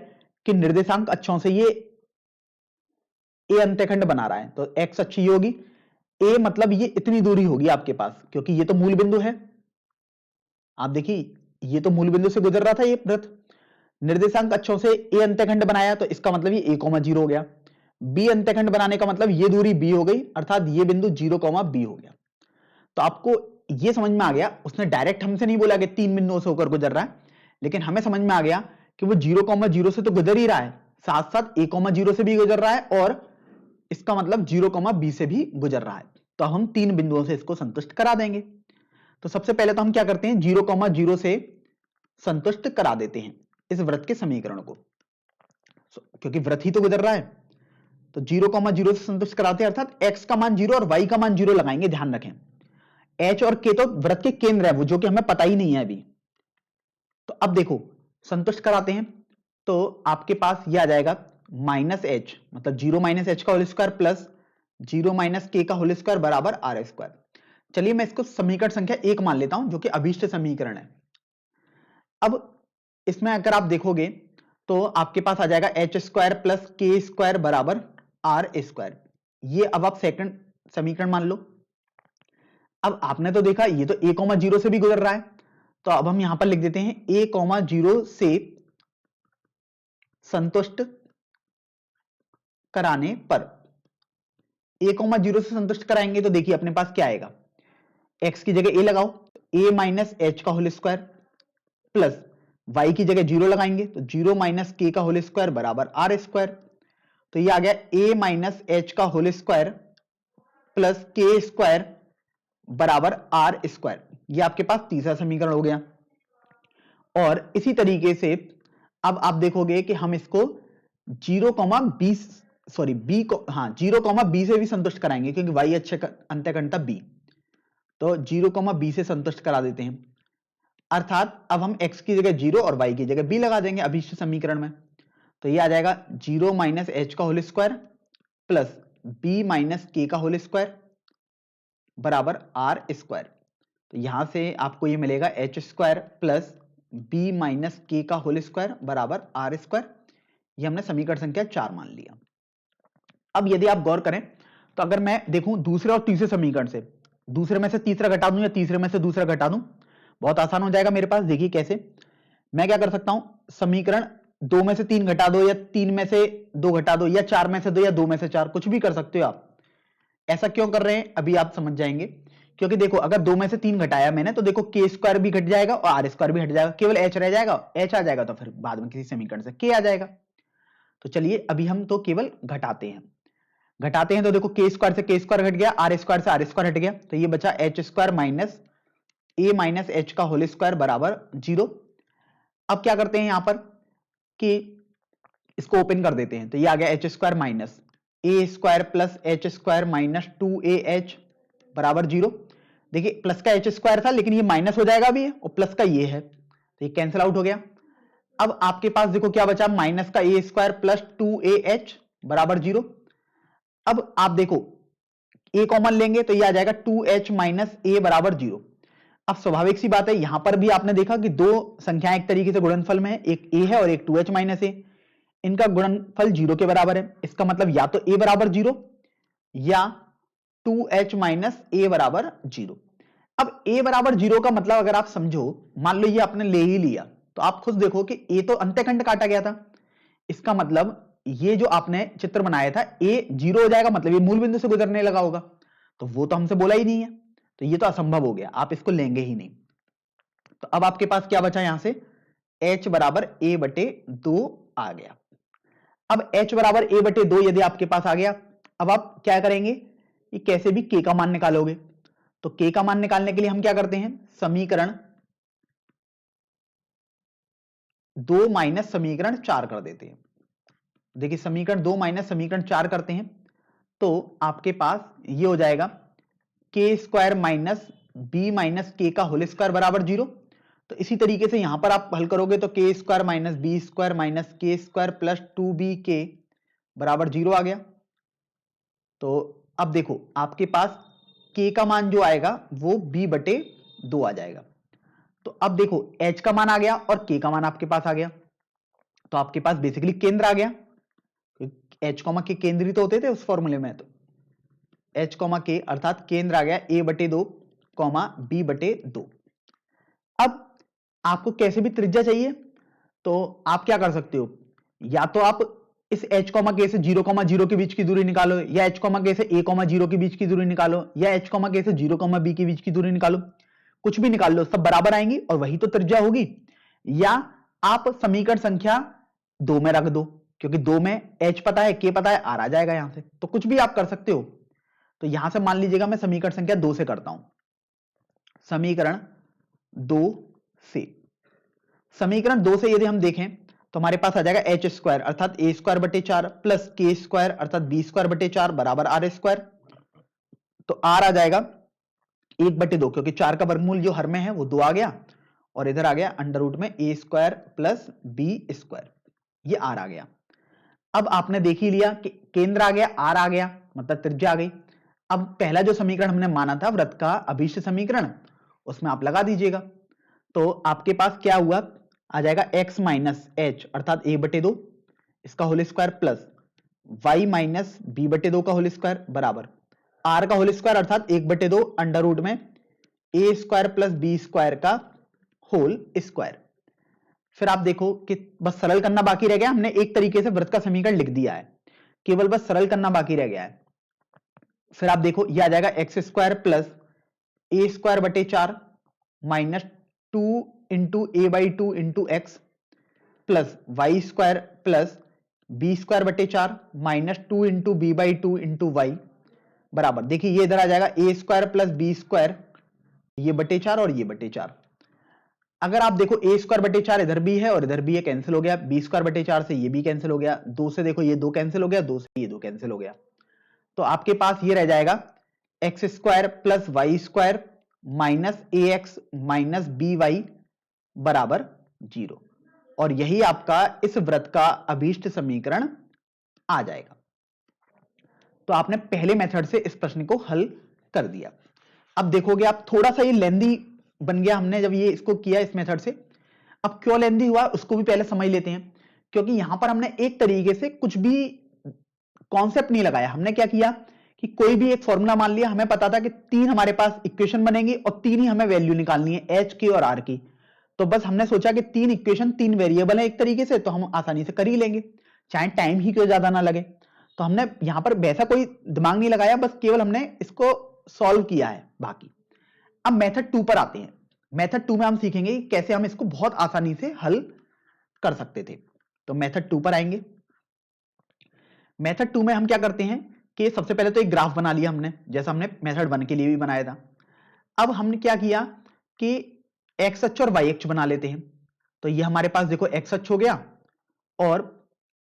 कि निर्देशांक अक्षों से ये ए अंत्यखंड बना रहा है तो एक्स अक्ष ये होगी, ए मतलब ये इतनी दूरी होगी आपके पास, क्योंकि ये तो मूल बिंदु है। आप देखिए ये तो मूल बिंदु से गुजर रहा था ये वृत्त। निर्देशांक अक्षों से ए अंत्यखंड बनाया तो इसका मतलब ये ए कॉमा जीरो हो गया। बी अंत्यखंड बनाने का मतलब ये दूरी बी हो गई, अर्थात ये बिंदु जीरो कॉमा बी हो गया। तो आपको ये समझ में आ गया, उसने डायरेक्ट हमसे नहीं बोला कि 3 बिंदुओं से होकर गुजर रहा है, लेकिन हमें समझ में आ गया कि वो 0,0 से तो गुजर ही रहा है, साथ साथ a,0 से भी गुजर रहा है और इसका मतलब 0,b से भी गुजर रहा है। तो हम 3 बिंदुओं से इसको संतुष्ट करा देंगे। तो सबसे पहले तो हम क्या करते हैं, 0,0 से संतुष्ट करा देते हैं इस वृत्त के समीकरण को, क्योंकि वृत्त ही तो गुजर रहा है। तो 0,0 से संतुष्ट कराते हैं, अर्थात x का मान 0 और y का मान 0 लगाएंगे। ध्यान रखें h और k तो वृत्त के केंद्र है, वो जो कि हमें पता ही नहीं है अभी। तो अब देखो संतुष्ट कराते हैं तो आपके पास ये आ जाएगा माइनस एच, मतलब 0 - h का होल स्क्वायर प्लस 0 - k का होल स्क्वायर बराबर r स्क्वायर। चलिए मैं इसको समीकरण संख्या 1 मान लेता हूं, जो कि अभीष्ट समीकरण है। अब इसमें अगर आप देखोगे तो आपके पास आ जाएगा एच स्क्वायर प्लस के स्क्वायर बराबर आर स्क्वायर। ये अब आप सेकंड समीकरण मान लो। अब आपने तो देखा ये तो a,0 से भी गुजर रहा है, तो अब हम यहां पर लिख देते हैं a,0 से संतुष्ट कराने पर। a,0 से संतुष्ट कराएंगे तो देखिए अपने पास क्या आएगा, x की जगह a लगाओ, a - h का होल स्क्वायर प्लस y की जगह 0 लगाएंगे तो 0 - k का होल स्क्वायर बराबर r स्क्वायर। तो ये आ गया a - h का whole square plus k square बराबर r स्क्वायर। ये आपके पास तीसरा समीकरण हो गया। और इसी तरीके से अब आप देखोगे कि हम इसको 0,20 सॉरी b को 0,b से भी संतुष्ट कराएंगे, क्योंकि y अच्छे अंत्यखंड था b, तो 0,b से संतुष्ट करा देते हैं। अर्थात अब हम x की जगह 0 और y की जगह b लगा देंगे अभीष्ट समीकरण में। तो ये आ जाएगा 0 - h का whole square plus b - k का होल स्क्वायर बराबर r स्क्वायर। तो यहां से आपको ये मिलेगा h square plus b - k का होल स्क्वायर बराबर r स्क्वायर। ये हमने समीकरण संख्या 4 मान लिया। अब यदि आप गौर करें तो अगर मैं देखूं दूसरे और तीसरे समीकरण से, दूसरे में से तीसरा घटा दूं या तीसरे में से दूसरा घटा दूं, बहुत आसान हो जाएगा मेरे पास। देखिए कैसे, मैं क्या कर सकता हूं, समीकरण 2 में से 3 घटा दो या 3 में से 2 घटा दो या 4 में से 2 या 2 में से 4, कुछ भी कर सकते हो आप। ऐसा क्यों कर रहे हैं अभी आप समझ जाएंगे, क्योंकि देखो अगर 2 में से 3 घटाया मैंने तो देखो k स्क्वायर भी घट जाएगा और आर स्क्वायर भी हट जाएगा, केवल h रह जाएगा। h आ जाएगा तो फिर बाद में किसी समीकरण से k आ जाएगा। तो चलिए अभी हम तो केवल घटाते हैं, तो देखो k स्क्वायर से k स्क्वायर घट गया, आर स्क्वायर से आर स्क्वायर हट गया, तो ये बचा h square minus a - h का होल स्क्वायर बराबर 0। अब क्या करते हैं यहां पर कि इसको ओपन कर देते हैं, तो ये आ गया h square minus a square plus h square minus 2ah बराबर 0। देखिए प्लस का h स्क्वायर था लेकिन ये माइनस हो जाएगा अभी और प्लस का ये है, तो ये कैंसिल आउट हो गया। अब आपके पास देखो क्या बचा, माइनस का a स्क्वायर प्लस 2ah बराबर 0। अब आप देखो a कॉमन लेंगे तो ये आ जाएगा 2h माइनस a बराबर 0। अब स्वाभाविक सी बात है, यहां पर भी आपने देखा कि दो संख्याएं एक तरीके से गुणनफल में है, एक a है और एक 2h माइनस a, इनका गुणनफल 0 के बराबर है। इसका मतलब या तो a बराबर 0 या 2h माइनस a बराबर 0। अब a बराबर 0 का मतलब अगर आप समझो, मान लो ये आपने ले ही लिया तो आप खुद देखो कि a तो अंत्यखंड काटा गया था, इसका मतलब ये जो आपने चित्र बनाया था a 0 हो जाएगा, मतलब ये मूल बिंदु से गुजरने लगा होगा, तो वो तो हमसे बोला ही नहीं है, तो ये तो असंभव हो गया, आप इसको लेंगे ही नहीं। तो अब आपके पास क्या बचा, यहां से h बराबर a बटे 2 आ गया। अब h बराबर a बटे 2 यदि आपके पास आ गया, अब आप क्या करेंगे, ये कैसे भी k का मान निकालोगे। तो k का मान निकालने के लिए हम क्या करते हैं, समीकरण 2 माइनस समीकरण 4 कर देते हैं। देखिए समीकरण 2 माइनस समीकरण 4 करते हैं तो आपके पास ये हो जाएगा k square minus b minus k का होल स्क्वायर बराबर 0। तो इसी तरीके से यहां पर आप हल करोगे तो K square minus B square minus K square plus 2bk बराबर 0 आ गया। तो अब देखो आपके पास k का मान जो आएगा वो b बटे 2 आ जाएगा। तो अब देखो h का मान आ गया और k का मान आपके पास आ गया, तो आपके पास बेसिकली केंद्र आ गया। h कॉमा के केंद्रीय तो होते थे उस फॉर्मूले में, तो h कॉमा के अर्थात केंद्र आ गया a बटे 2 कॉमा b बटे 2। अब आपको कैसे भी त्रिज्या चाहिए तो आप क्या कर सकते हो, या तो आप इस h कॉमा के से 0,0 के बीच की दूरी निकालो, या h कॉमा के से a कॉमा 0 के बीच की दूरी निकालो, या h कॉमा के से 0,b के बीच की दूरी निकालो, कुछ भी निकाल लो, सब बराबर आएंगी और वही तो त्रिज्या होगी। या आप समीकरण संख्या 2 में रख दो, क्योंकि 2 में h पता है, k पता है, r आ जाएगा यहां से, तो कुछ भी आप कर सकते हो। तो यहां से मान लीजिएगा मैं समीकरण संख्या 2 से करता हूं। समीकरण 2 से, समीकरण 2 से यदि हम देखें तो हमारे पास आ जाएगा एच स्क्वायर अर्थात ए स्क्वायर बटे 4 प्लस के स्क्वायर अर्थात बी स्क्वायर बटे 4 बराबर आर स्क्वायर। तो आर आ जाएगा 1 बटे 2, क्योंकि 4 का वर्गमूल जो हर में है वो 2 आ गया, और इधर आ गया अंडर रूट में ए स्क्वायर प्लस बी स्क्वायर, ये आर आ गया। अब आपने देख ही लिया कि केंद्र आ गया, आर आ गया, मतलब त्रिज्या आ गई। अब पहला जो समीकरण हमने माना था वृत्त का अभीष्ट समीकरण, उसमें आप लगा दीजिएगा। तो आपके पास क्या हुआ, आ जाएगा x माइनस एच अर्थात a बटे 2 इसका whole square plus y minus B बटे 2 का होल स्क्वायर बराबर r का होल स्क्वायर अर्थात 1 बटे 2 अंडर रूट में a square plus B square का होल स्क्वायर। फिर आप देखो कि बस सरल करना बाकी रह गया, हमने एक तरीके से वृत्त का समीकरण लिख दिया है, केवल बस सरल करना बाकी रह गया है। फिर आप देखो ये आ जाएगा x square plus A square बटे 4 minus 2 into A by 2 into X plus Y square plus B square बटे 4 minus 2 into B by 2 into Y बराबर, देखिए ये इधर आ जाएगा A square plus B square, ये बटे 4 और ये बटे 4। अगर आप देखो ए स्क्वायर बटे 4 इधर भी है और इधर भी है, कैंसिल हो गया, बी स्क्वायर बटे 4 से ये भी कैंसिल हो गया, 2 से देखो ये 2 कैंसिल हो गया, 2 से ये 2 कैंसिल हो गया। तो आपके पास ये रह जाएगा x square plus Y square minus A X minus B Y बराबर 0, और यही आपका इस वृत्त का अभीष्ट समीकरण आ जाएगा। तो आपने पहले मेथड से इस प्रश्न को हल कर दिया। अब देखोगे आप थोड़ा सा ये लेंदी बन गया, हमने जब ये इसको किया इस मेथड से। अब क्यों लेंदी हुआ उसको भी पहले समझ लेते हैं, क्योंकि यहां पर हमने एक तरीके से कुछ भी कॉन्सेप्ट नहीं लगाया। हमने क्या किया कि कोई भी एक फॉर्मूला मान लिया, हमें पता था कि 3 हमारे पास इक्वेशन बनेंगी और 3 ही हमें वैल्यू निकालनी है, एच की और आर की। तो बस हमने सोचा कि 3 इक्वेशन 3 वेरिएबल है एक तरीके से, तो हम आसानी से कर ही लेंगे, चाहे टाइम ही क्यों ज्यादा ना लगे। तो हमने यहां पर वैसा कोई दिमाग नहीं लगाया, बस केवल हमने इसको सॉल्व किया है बाकी। अब मेथड 2 पर आते हैं। मेथड 2 में हम सीखेंगे कि कैसे हम इसको बहुत आसानी से हल कर सकते थे। तो मेथड 2 पर आएंगे। मेथड 2 में हम क्या करते हैं कि सबसे पहले तो एक ग्राफ बना लिया हमने, जैसा हमने मेथड 1 के लिए भी बनाया था। अब हमने क्या किया कि एक्स अक्ष और वाई अक्ष बना लेते हैं। तो ये हमारे पास देखो एक्स अक्ष हो गया और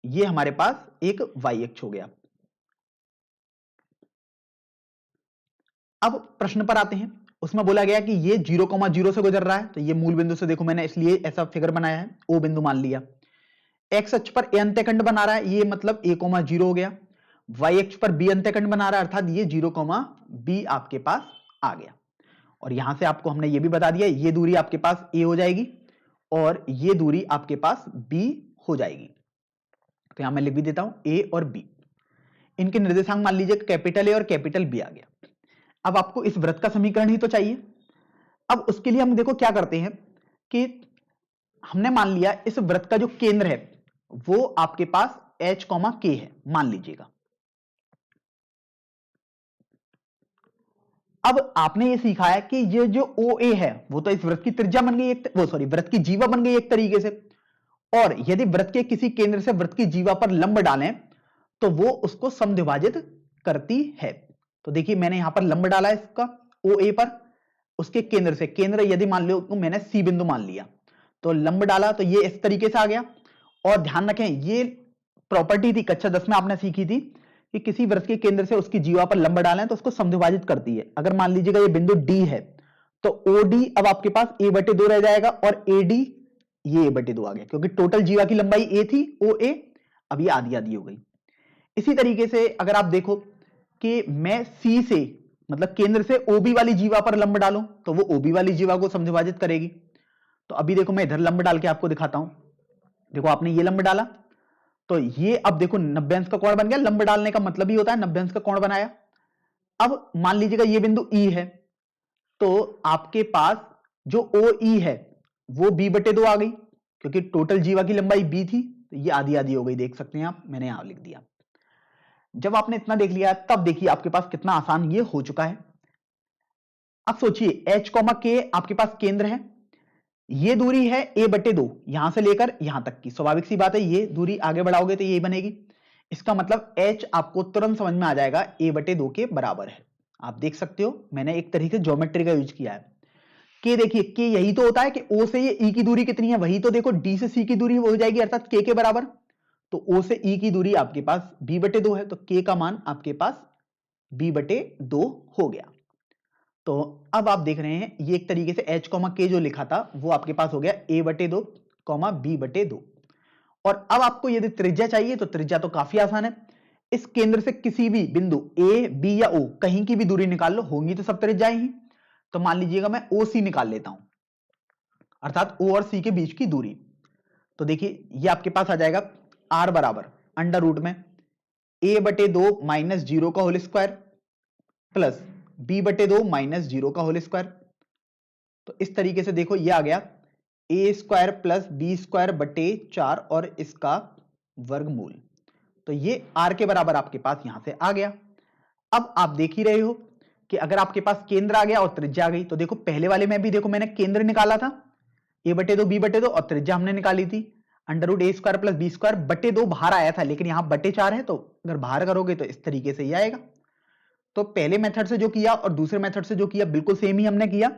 ये हमारे पास एक वाई अक्ष हो गया। अब प्रश्न पर आते हैं। उसमें बोला गया कि ये 0,0 से गुजर रहा है, तो ये मूल बिंदु से देखो मैंने इसलिए ऐसा फिगर बनाया है, ओ बिंदु मान लिया। एक्स अक्ष पर ए अंत्यखंड बना रहा है, ये मतलब a,0 हो गया। वाई अक्ष पर बी अंत्यखंड बना रहा है, अर्थात ये 0,b आपके पास आ गया। और यहां से आपको हमने ये भी बता दिया, ये दूरी आपके पास a हो जाएगी और ये दूरी आपके पास b हो जाएगी। तो यहां मैं लिख भी देता हूं a और b। इनके निर्देशांक मान लीजिए कैपिटल A और कैपिटल B आ गया। अब आपको इस वृत्त का समीकरण ही तो चाहिए। अब उसके लिए हम देखो क्या करते हैं कि हमने मान लिया इस वृत्त का जो केंद्र है वो आपके पास h, k है, मान लीजिएगा। अब आपने ये सीखा है कि ये जो OA है वो तो इस वृत्त की त्रिज्या बन गई, वृत्त की जीवा बन गई एक तरीके से। और यदि वृत्त के किसी केंद्र से वृत्त की जीवा पर लंब डालें तो वो उसको समद्विभाजित करती है। तो देखिए मैंने यहां पर लंब डाला है इसका OA पर, उसके केंद्र से, केंद्र यदि मान लो तो मैंने C बिंदु मान लिया, तो लंब डाला तो ये इस तरीके से आ गया। और ध्यान रखें ये प्रॉपर्टी थी कक्षा 10 में आपने सीखी थी कि किसी वृत्त के केंद्र से उसकी जीवा पर लंब डालें तो उसको समद्विभाजित करती है। अगर मान लीजिएगा ये बिंदु D है तो ओडी अब आपके पास a/2 रह जाएगा और एडी ये a/2 आ गया, क्योंकि टोटल जीवा की लंबाई a थी, ओ ए, अब ये आधी आधी हो गई। इसी तरीके से अगर आप देखो कि मैं सी से मतलब केंद्र से ओबी वाली जीवा पर लंब डालूं तो वो ओबी वाली जीवा को समविभाजित करेगी। तो अभी देखो मैं इधर लंब डाल के आपको दिखाता हूं। देखो आपने ये लंब डाला तो ये अब देखो 90 अंश का कोण बन गया। लंब डालने का मतलब ही होता है 90 अंश का कोण बनाया। अब मान लीजिएगा ये बिंदु ई है, तो आपके पास जो ओ ई है वो b/2 आ गई, क्योंकि टोटल जीवा की लंबाई b थी, तो ये आधी आधी हो गई, देख सकते हैं आप, मैंने यहां लिख दिया। जब आपने इतना देख लिया तब देखिए आपके पास कितना आसान ये हो चुका है। अब सोचिए h, k आपके पास केंद्र है, ये दूरी है a/2, यहां से लेकर यहां तक की। स्वाभाविक सी बात है ये दूरी आगे बढ़ाओगे तो ये बनेगी। इसका मतलब h आपको तुरंत समझ में आ जाएगा a/2 के बराबर है। आप देख सकते हो मैंने एक तरीके से ज्योमेट्री का यूज किया है। के देखिए के यही तो होता है कि o से ये e की दूरी कितनी है, वही तो देखो d से c की दूरी वो हो जाएगी अर्थात k के बराबर। तो o से e की दूरी आपके पास b/2 है, तो k का मान आपके पास b/2 हो गया। तो अब आप देख रहे हैं ये एक तरीके से h, k जो लिखा था वो आपके पास हो गया a/2, b/2। और अब आपको यदि त्रिज्या चाहिए तो त्रिज्या तो काफी आसान है। इस केंद्र से किसी भी बिंदु a, b या o कहीं की भी दूरी निकाल लो, होंगी तो सब त्रिज्याएं ही। तो मान लीजिएगा मैं OC निकाल लेता हूं, अर्थात O और C के बीच की दूरी। तो देखिए ये आपके पास आ जाएगा r बराबर अंडर रूट में a/2 माइनस 0 का whole square plus b/2 minus 0 का होल स्क्वायर। तो इस तरीके से देखो ये आ गया a² प्लस b²/4 और इसका वर्गमूल। तो ये r के बराबर आपके पास यहां से आ गया। अब आप देख ही रहे हो कि अगर आपके पास केंद्र आ गया और त्रिज्या आ गई, तो देखो पहले वाले में भी देखो मैंने केंद्र निकाला था a/2 b/2 और त्रिज्या हमने निकाली थी √a² प्लस b²/2 बाहर आया था, लेकिन यहां /4 है, तो अगर बाहर करोगे तो इस तरीके से ही आएगा। तो पहले मेथड से जो किया और दूसरे मेथड से जो किया बिल्कुल सेम ही हमने किया,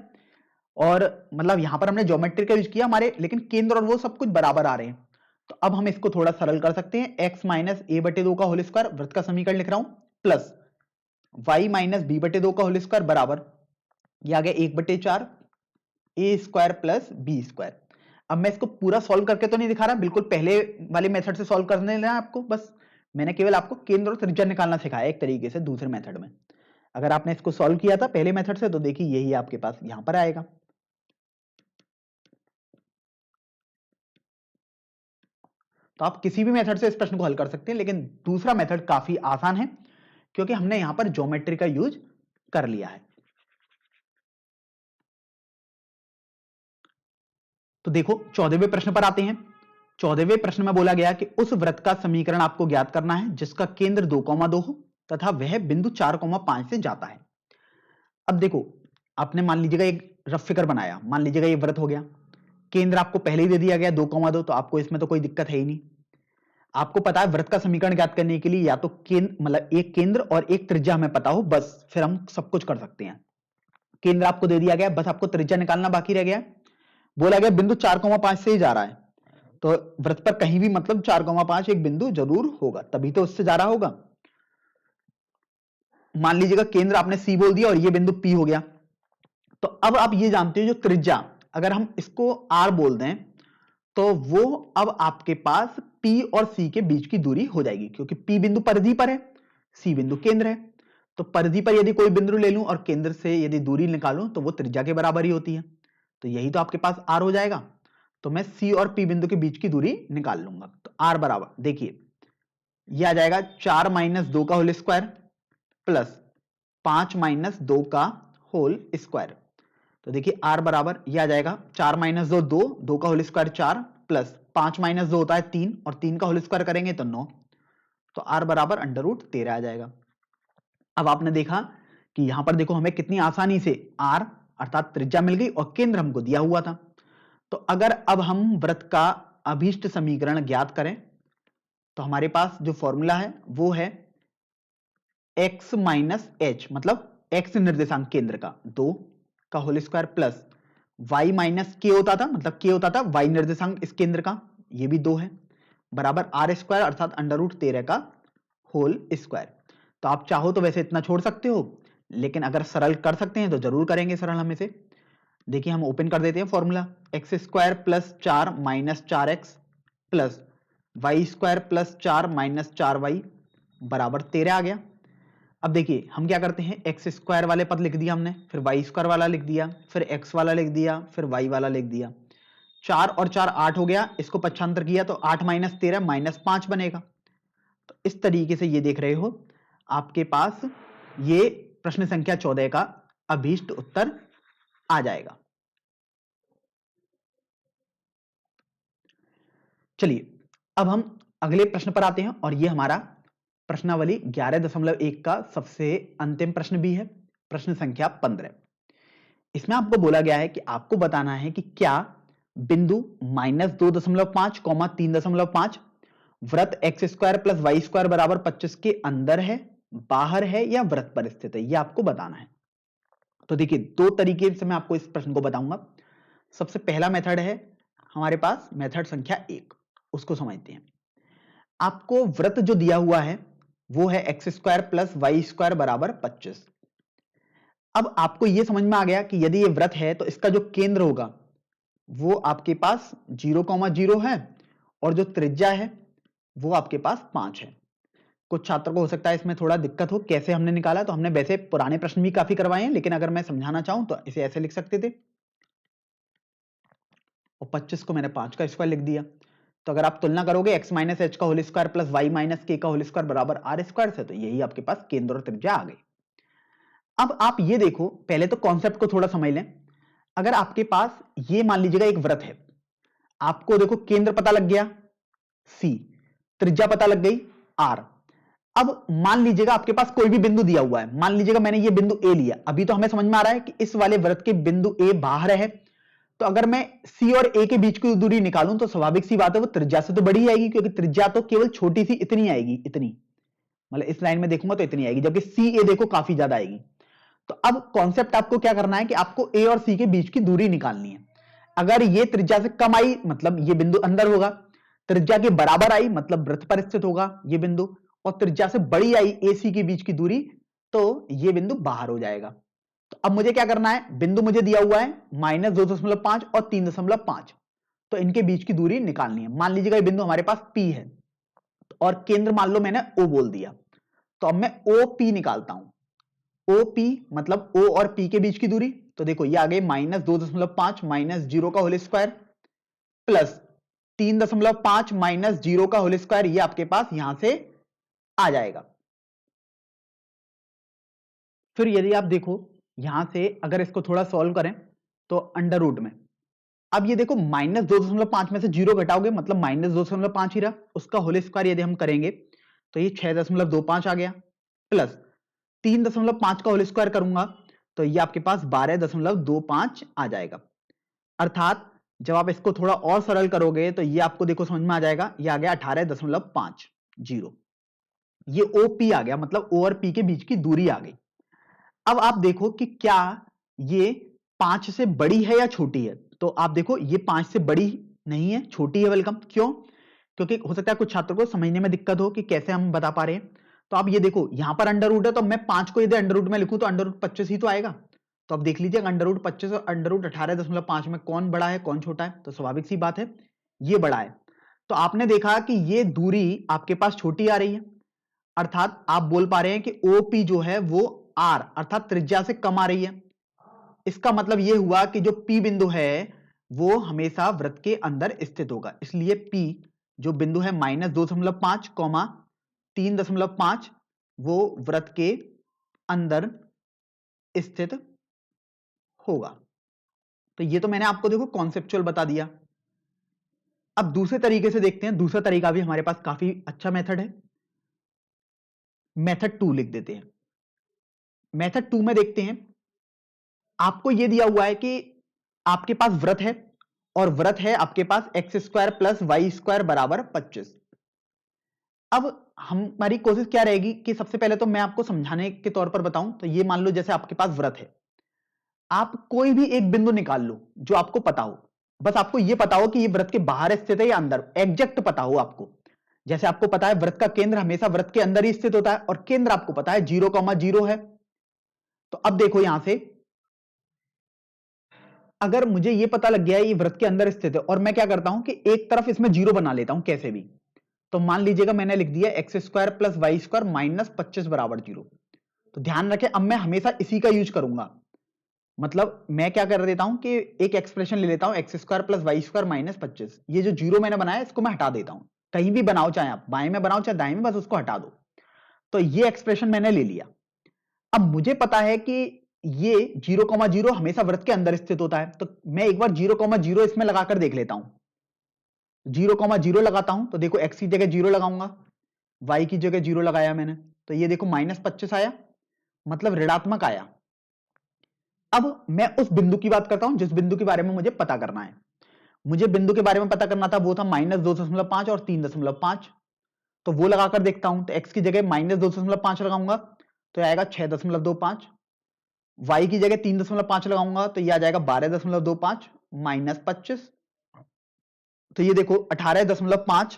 और मतलब यहां पर हमने ज्योमेट्री का यूज किया हमारे, लेकिन केंद्र और वो सब कुछ बराबर आ रहे हैं। तो अब हम इसको थोड़ा सरल कर सकते हैं। x माइनस a/2 का होल स्क्वायर, वृत्त का समीकरण लिख रहा हूं, प्लस y माइनस b/2 का होल स्क्वायर बराबर ये आ गया 1/4 a² प्लस b²। अब मैं इसको पूरा सॉल्व करके तो नहीं दिखा रहा, बिल्कुल पहले वाले मेथड से सॉल्व करने लेना आपको, बस मैंने केवल आपको केंद्र और त्रिज्या निकालना सिखाया एक तरीके से दूसरे मेथड में। अगर आपने इसको सॉल्व किया था पहले मेथड से तो देखिए यही आपके पास यहां पर आएगा। तो आप किसी भी मेथड से इस प्रश्न को हल कर सकते हैं, लेकिन दूसरा मेथड काफी आसान है क्योंकि हमने यहां पर ज्योमेट्री का यूज कर लिया है। तो देखो 14वें प्रश्न पर आते हैं। 14वें प्रश्न में बोला गया कि उस वृत्त का समीकरण आपको ज्ञात करना है जिसका केंद्र 2,2 हो तथा वह बिंदु 4,5 से जाता है। अब देखो आपने मान लीजिएगा एक रफ फिगर बनाया, मान लीजिएगा ये वृत्त हो गया, केंद्र आपको पहले ही दे दिया गया 2,2, तो आपको इसमें तो कोई दिक्कत है ही नहीं। आपको पता है वृत्त का समीकरण ज्ञात करने के लिए या तो केंद्र मतलब एक केंद्र और एक त्रिज्या हमें पता हो, बस फिर हम सब कुछ कर सकते हैं। केंद्र आपको दे दिया गया, बस आपको त्रिज्या निकालना बाकी रह गया। बोला गया बिंदु 4,5 से ही जा रहा है, तो वृत्त पर कहीं भी मतलब 4,5 एक बिंदु जरूर होगा, तभी तो उससे जा रहा होगा। मान लीजिएगा केंद्र आपने सी बोल दिया और ये बिंदु पी हो गया। तो अब आप ये जानते हो जो त्रिज्या अगर हम इसको आर बोल दें तो वो अब आपके पास P और C के बीच की दूरी हो जाएगी, क्योंकि P बिंदु परिधि पर है, C बिंदु केंद्र है। तो परिधि पर यदि कोई बिंदु ले लूं और केंद्र से यदि दूरी निकालूं तो वो त्रिज्या के बराबर ही होती है, तो यही तो आपके पास R हो जाएगा। तो मैं C और P बिंदु के बीच की दूरी निकाल लूंगा। तो R बराबर देखिए ये आ जाएगा 4 माइनस 2 का होल स्क्वायर प्लस 5 माइनस 2 का होल स्क्वायर। तो देखिए R बराबर ये आ जाएगा 4 माइनस 2 2, 2 का होल स्क्वायर 4 प्लस 5 माइनस 2 होता है 3 और 3 का होल स्क्वायर करेंगे तो 9, तो R बराबर √13 आ जाएगा। अब आपने देखा कि यहां पर देखो हमें कितनी आसानी से R अर्थात त्रिज्या मिल गई और केंद्र हमको दिया हुआ था। तो अगर अब हम वृत्त का अभीष्ट समीकरण ज्ञात करें तो हमारे पास जो फॉर्मूला है वो है x माइनस h, मतलब x निर्देशांक केंद्र का 2 का whole square plus y minus k होता था, मतलब k होता था y निर्देशांक इस केंद्र का, ये भी 2 है, बराबर r² अर्थात √13 का होल स्क्वायर। तो आप चाहो तो वैसे इतना छोड़ सकते हो, लेकिन अगर सरल कर सकते हैं तो जरूर करेंगे सरल हम इसे। देखिए हम ओपन कर देते हैं formula, X square plus 4 minus 4x plus Y square plus 4 minus 4y बराबर 13 आ गया। अब देखिए हम क्या करते हैं, एक्स स्क्वायर वाले पद लिख दिया हमने, फिर वाई स्क्वायर वाला लिख दिया, फिर एक्स वाला लिख दिया, फिर वाई वाला लिख दिया। 4 और 4 8 हो गया, इसको पक्षांतर किया तो 8 माइनस 13 माइनस 5 बनेगा। तो इस तरीके से ये देख रहे हो आपके पास ये प्रश्न संख्या 14 का अभीष्ट उत्तर आ जाएगा। चलिए अब हम अगले प्रश्न पर आते हैं और ये हमारा प्रश्नावली 11.1 का सबसे अंतिम प्रश्न भी है, प्रश्न संख्या 15। इसमें आपको बोला गया है कि आपको बताना है कि क्या बिंदु -2.5, 3.5 वृत्त X square plus Y square बराबर 25 के अंदर है, बाहर है या वृत्त पर स्थित है, यह आपको बताना है। तो देखिए दो तरीके से मैं आपको इस प्रश्न को बताऊंगा। सबसे पहला मेथड है हमारे पास मेथड संख्या 1, उसको समझते हैं। आपको वृत्त जो दिया हुआ है वो है X square plus Y square बराबर 25। अब आपको यह समझ में आ गया कि यदि ये वृत्त है तो इसका जो केंद्र होगा वो आपके पास 0,0 है और जो त्रिज्या है वो आपके पास 5 है। कुछ छात्रों को हो सकता है इसमें थोड़ा दिक्कत हो कैसे हमने निकाला, तो हमने वैसे पुराने प्रश्न भी काफी करवाए हैं, लेकिन अगर मैं समझाना चाहूं तो इसे ऐसे लिख सकते थे और 25 को मैंने 5 का स्क्वायर लिख दिया। तो अगर आप तुलना करोगे x माइनस एच का whole square plus Y minus के का होल स्क्वायर बराबर आर स्क्वायर से, तो यही आपके पास केंद्र और त्रिज्या आ गई। अब आप ये देखो, पहले तो कॉन्सेप्ट को थोड़ा समझ लें। अगर आपके पास ये मान लीजिएगा एक वृत्त है, आपको देखो केंद्र पता लग गया C, त्रिज्या पता लग गई R। अब मान लीजिएगा आपके पास कोई भी बिंदु दिया हुआ है, मान लीजिएगा मैंने ये बिंदु A लिया। अभी तो हमें समझ में आ रहा है कि इस वाले वृत्त के बिंदु A बाहर है, तो अगर मैं C और A के बीच की दूरी निकालूं तो स्वाभाविक सी बात है वो त्रिज्या से तो बड़ी आएगी, क्योंकि त्रिज्या तो केवल छोटी सी इतनी आएगी, इतनी मतलब इस लाइन में देखूंगा तो इतनी आएगी, जबकि CA देखो काफी ज्यादा आएगी। तो अब कॉन्सेप्ट आपको क्या करना है कि आपको A और C के बीच की दूरी निकालनी है। अगर ये त्रिज्या से कम आई मतलब ये बिंदु अंदर होगा, त्रिज्या के बराबर आई मतलब वृत्त पर स्थित होगा ये बिंदु, और त्रिज्या से बड़ी आई AC के बीच की दूरी तो ये बिंदु बाहर हो जाएगा। तो अब मुझे क्या करना है, बिंदु मुझे दिया हुआ है -2.5 और 3.5, तो इनके बीच की दूरी निकालनी है। मान लीजिएगा ये बिंदु हमारे पास P है और केंद्र मान लो मैंने O बोल दिया, तो अब मैं OP निकालता हूं। OP मतलब O और P के बीच की दूरी, तो देखो ये आ गई -2.5 माइनस 0 का होल स्क्वायर प्लस 3.5 माइनस 0 का होल स्क्वायर, ये आपके पास यहां से आ जाएगा। फिर यदि आप देखो यहां से अगर इसको थोड़ा सॉल्व करें तो अंडर रूट में, अब ये देखो -2.5 में से 0 घटाओगे मतलब -2.5 ही रहा, उसका होल स्क्वायर यदि हम करेंगे तो ये 6.25 आ गया, प्लस 3.5 का होल स्क्वायर करूंगा तो ये आपके पास 12.25 आ जाएगा। अर्थात जब आप इसको थोड़ा और सरल करोगे तो ये आपको देखो समझ में आ जाएगा, ये आ गया 18.50। ये OP आ गया, मतलब O और P के बीच की दूरी आ गई। अब आप देखो कि क्या ये 5 से बड़ी है या छोटी है, तो आप देखो ये 5 से बड़ी नहीं है, छोटी है। वेलकम। क्यों? क्योंकि हो सकता है कुछ छात्रों को समझने में दिक्कत हो कि कैसे हम बता पा रहे हैं। तो आप ये देखो यहां पर अंडर रूट है, तो मैं 5 को यदि अंडर रूट में लिखूं तो अंडर रूट 25 ही तो आएगा। तो अब देख लीजिए अंडर रूट 25 और अंडर रूट 18.5 में कौन बड़ा है कौन छोटा है, तो स्वाभाविक सी बात है ये बड़ा है। तो आपने देखा कि ये दूरी आपके पास छोटी आ रही है, अर्थात आप बोल पा रहे हैं कि OP जो है वो R अर्थात त्रिज्या से कम आ रही है। इसका मतलब यह हुआ कि जो P बिंदु है वो हमेशा वृत्त के अंदर स्थित होगा, इसलिए P जो बिंदु है -2.5, 3.5 वो वृत्त के अंदर स्थित होगा। तो ये तो मैंने आपको देखो कॉन्सेप्चुअल बता दिया। अब दूसरे तरीके से देखते हैं, दूसरा तरीका भी हमारे पास काफी अच्छा मेथड है, मेथड 2 लिख देते हैं। मेथड 2 में देखते हैं, आपको यह दिया हुआ है कि आपके पास वृत्त है और वृत्त है आपके पास X square plus Y square बराबर 25। अब हमारी कोशिश क्या रहेगी कि सबसे पहले तो मैं आपको समझाने के तौर पर बताऊं, तो ये मान लो जैसे आपके पास वृत्त है, आप कोई भी एक बिंदु निकाल लो जो आपको पता हो, बस आपको यह पता हो कि ये वृत्त के बाहर स्थित है या अंदर, एग्जैक्ट पता हो आपको। जैसे आपको पता है वृत्त का केंद्र हमेशा वृत्त के अंदर ही स्थित होता है और केंद्र आपको पता है 0,0 है। तो अब देखो यहां से अगर मुझे ये पता लग गया है ये वृत्त के अंदर स्थित है और मैं क्या करता हूं कि एक तरफ इसमें जीरो बना लेता हूं कैसे भी, तो मान लीजिएगा मैंने लिख दिया X square plus Y square minus 25 बराबर जीरो। तो ध्यान रखें अब मैं हमेशा इसी का यूज करूंगा, मतलब मैं क्या कर देता हूं कि एक एक्सप्रेशन ले लेता हूं X square plus Y square minus 25, ये जो जीरो मैंने बनाया इसको मैं हटा देता हूं, कहीं भी बनाओ चाहे आप बाएं में बनाओ चाहे दाएं में, बस उसको हटा दो। तो ये एक्सप्रेशन मैंने ले लिया। अब मुझे पता है कि ये 0,0 हमेशा वृत्त के अंदर स्थित होता है, तो मैं एक बार 0,0 इसमें लगाकर देख लेता हूं। 0,0 लगाता हूं तो देखो x की जगह 0 लगाऊंगा, y की जगह 0 लगाया मैंने, तो ये देखो माइनस 25 आया, मतलब ऋणात्मक आया। अब मैं उस बिंदु की बात करता हूं जिस बिंदु के बारे में मुझे पता करना है। मुझे बिंदु के बारे में पता करना था, वो था -2.5 और 3.5, तो वो लगाकर देखता हूं। तो x की जगह -2.5 लगाऊंगा तो आएगा 6.25, y की जगह 3.5 लगाऊंगा तो ये आ जाएगा 12.25 माइनस 25, तो ये देखो 18.5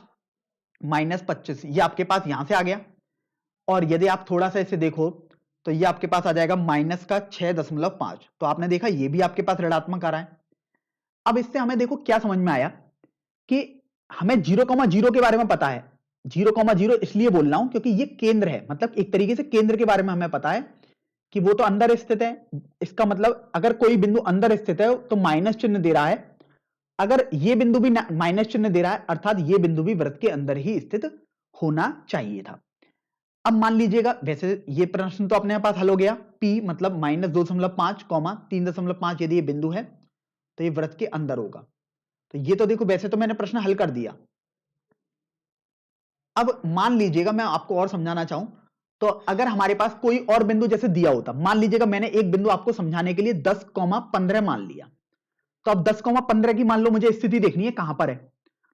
माइनस 25 ये आपके पास यहां से आ गया। और यदि आप थोड़ा सा इसे देखो तो ये आपके पास आ जाएगा माइनस का 6.5, तो आपने देखा ये भी आपके पास ऋणात्मक आ रहा है। अब इससे हमें देखो क्या समझ में आया कि हमें 0,0 के बारे में पता है। 0,0 इसलिए बोल रहा हूं क्योंकि ये केंद्र है, मतलब एक तरीके से केंद्र के बारे में हमें पता है कि वो तो अंदर स्थित है। इसका मतलब अगर कोई बिंदु अंदर स्थित है तो माइनस चिन्ह दे रहा है, अगर ये बिंदु भी माइनस चिन्ह दे रहा है अर्थात ये बिंदु भी वृत्त के अंदर ही स्थित होना चाहिए था। अब मान लीजिएगा, वैसे ये प्रश्न तो अपने पास हल हो गया, P मतलब -2.5 3.5 यदि ये बिंदु है तो ये वृत्त के अंदर होगा। तो ये तो देखो वैसे तो मैंने प्रश्न हल कर दिया। अब मान लीजिएगा मैं आपको और समझाना चाहूं तो अगर हमारे पास कोई और बिंदु जैसे दिया होता, मान लीजिएगा मैंने एक बिंदु आपको समझाने के लिए 10,15 मान लिया, तो अब 10,15 की मान लो मुझे स्थिति देखनी है कहां पर है,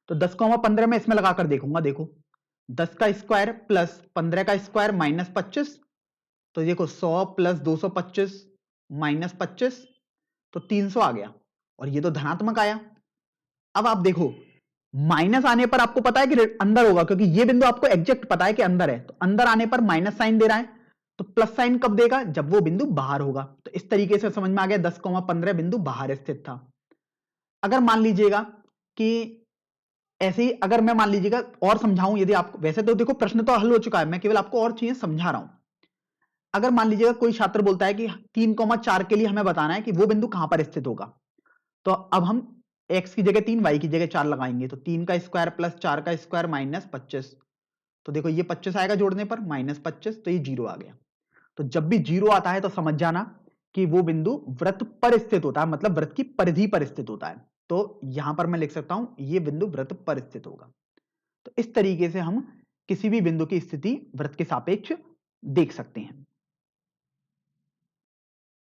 तो 10,15 में इसमें लगाकर देखूंगा। देखो 10 का स्क्वायर प्लस 15 का स्क्वायर माइनस 25, तो देखो 100 प्लस 225 माइनस 25, तो 300 आ गया और ये तो धनात्मक आया। अब आप देखो माइनस आने पर आपको पता है कि अंदर होगा क्योंकि ये बिंदु आपको एग्जैक्ट पता है कि अंदर है, तो अंदर आने पर माइनस साइन दे रहा है, तो प्लस साइन कब देगा, जब वो बिंदु बाहर होगा। तो इस तरीके से समझ में आ गया 10,15 बिंदु बाहर स्थित था। अगर मान लीजिएगा कि ऐसे ही अगर मैं मान लीजिएगा और समझाऊं, यदि आपको, वैसे तो देखो प्रश्न तो हल हो चुका है, मैं केवल आपको और चीजें समझा रहा हूं। अगर मान लीजिएगा कोई छात्र बोलता है कि 3,4 के लिए हमें बताना है कि वो बिंदु कहां पर स्थित होगा, तो अब हम x की जगह 3 y की जगह 4 लगाएंगे, तो 3 का स्क्वायर प्लस 4 का स्क्वायर माइनस 25, तो देखो ये 25 आएगा जोड़ने पर माइनस 25, तो ये 0 आ गया। तो जब भी 0 आता है तो समझ जाना कि वो बिंदु वृत्त पर स्थित होता है, मतलब वृत्त की परिधि पर स्थित होता है। तो यहां पर मैं लिख सकता हूं ये बिंदु वृत्त पर स्थित होगा। तो इस तरीके से हम किसी भी बिंदु की स्थिति वृत्त के सापेक्ष देख सकते हैं।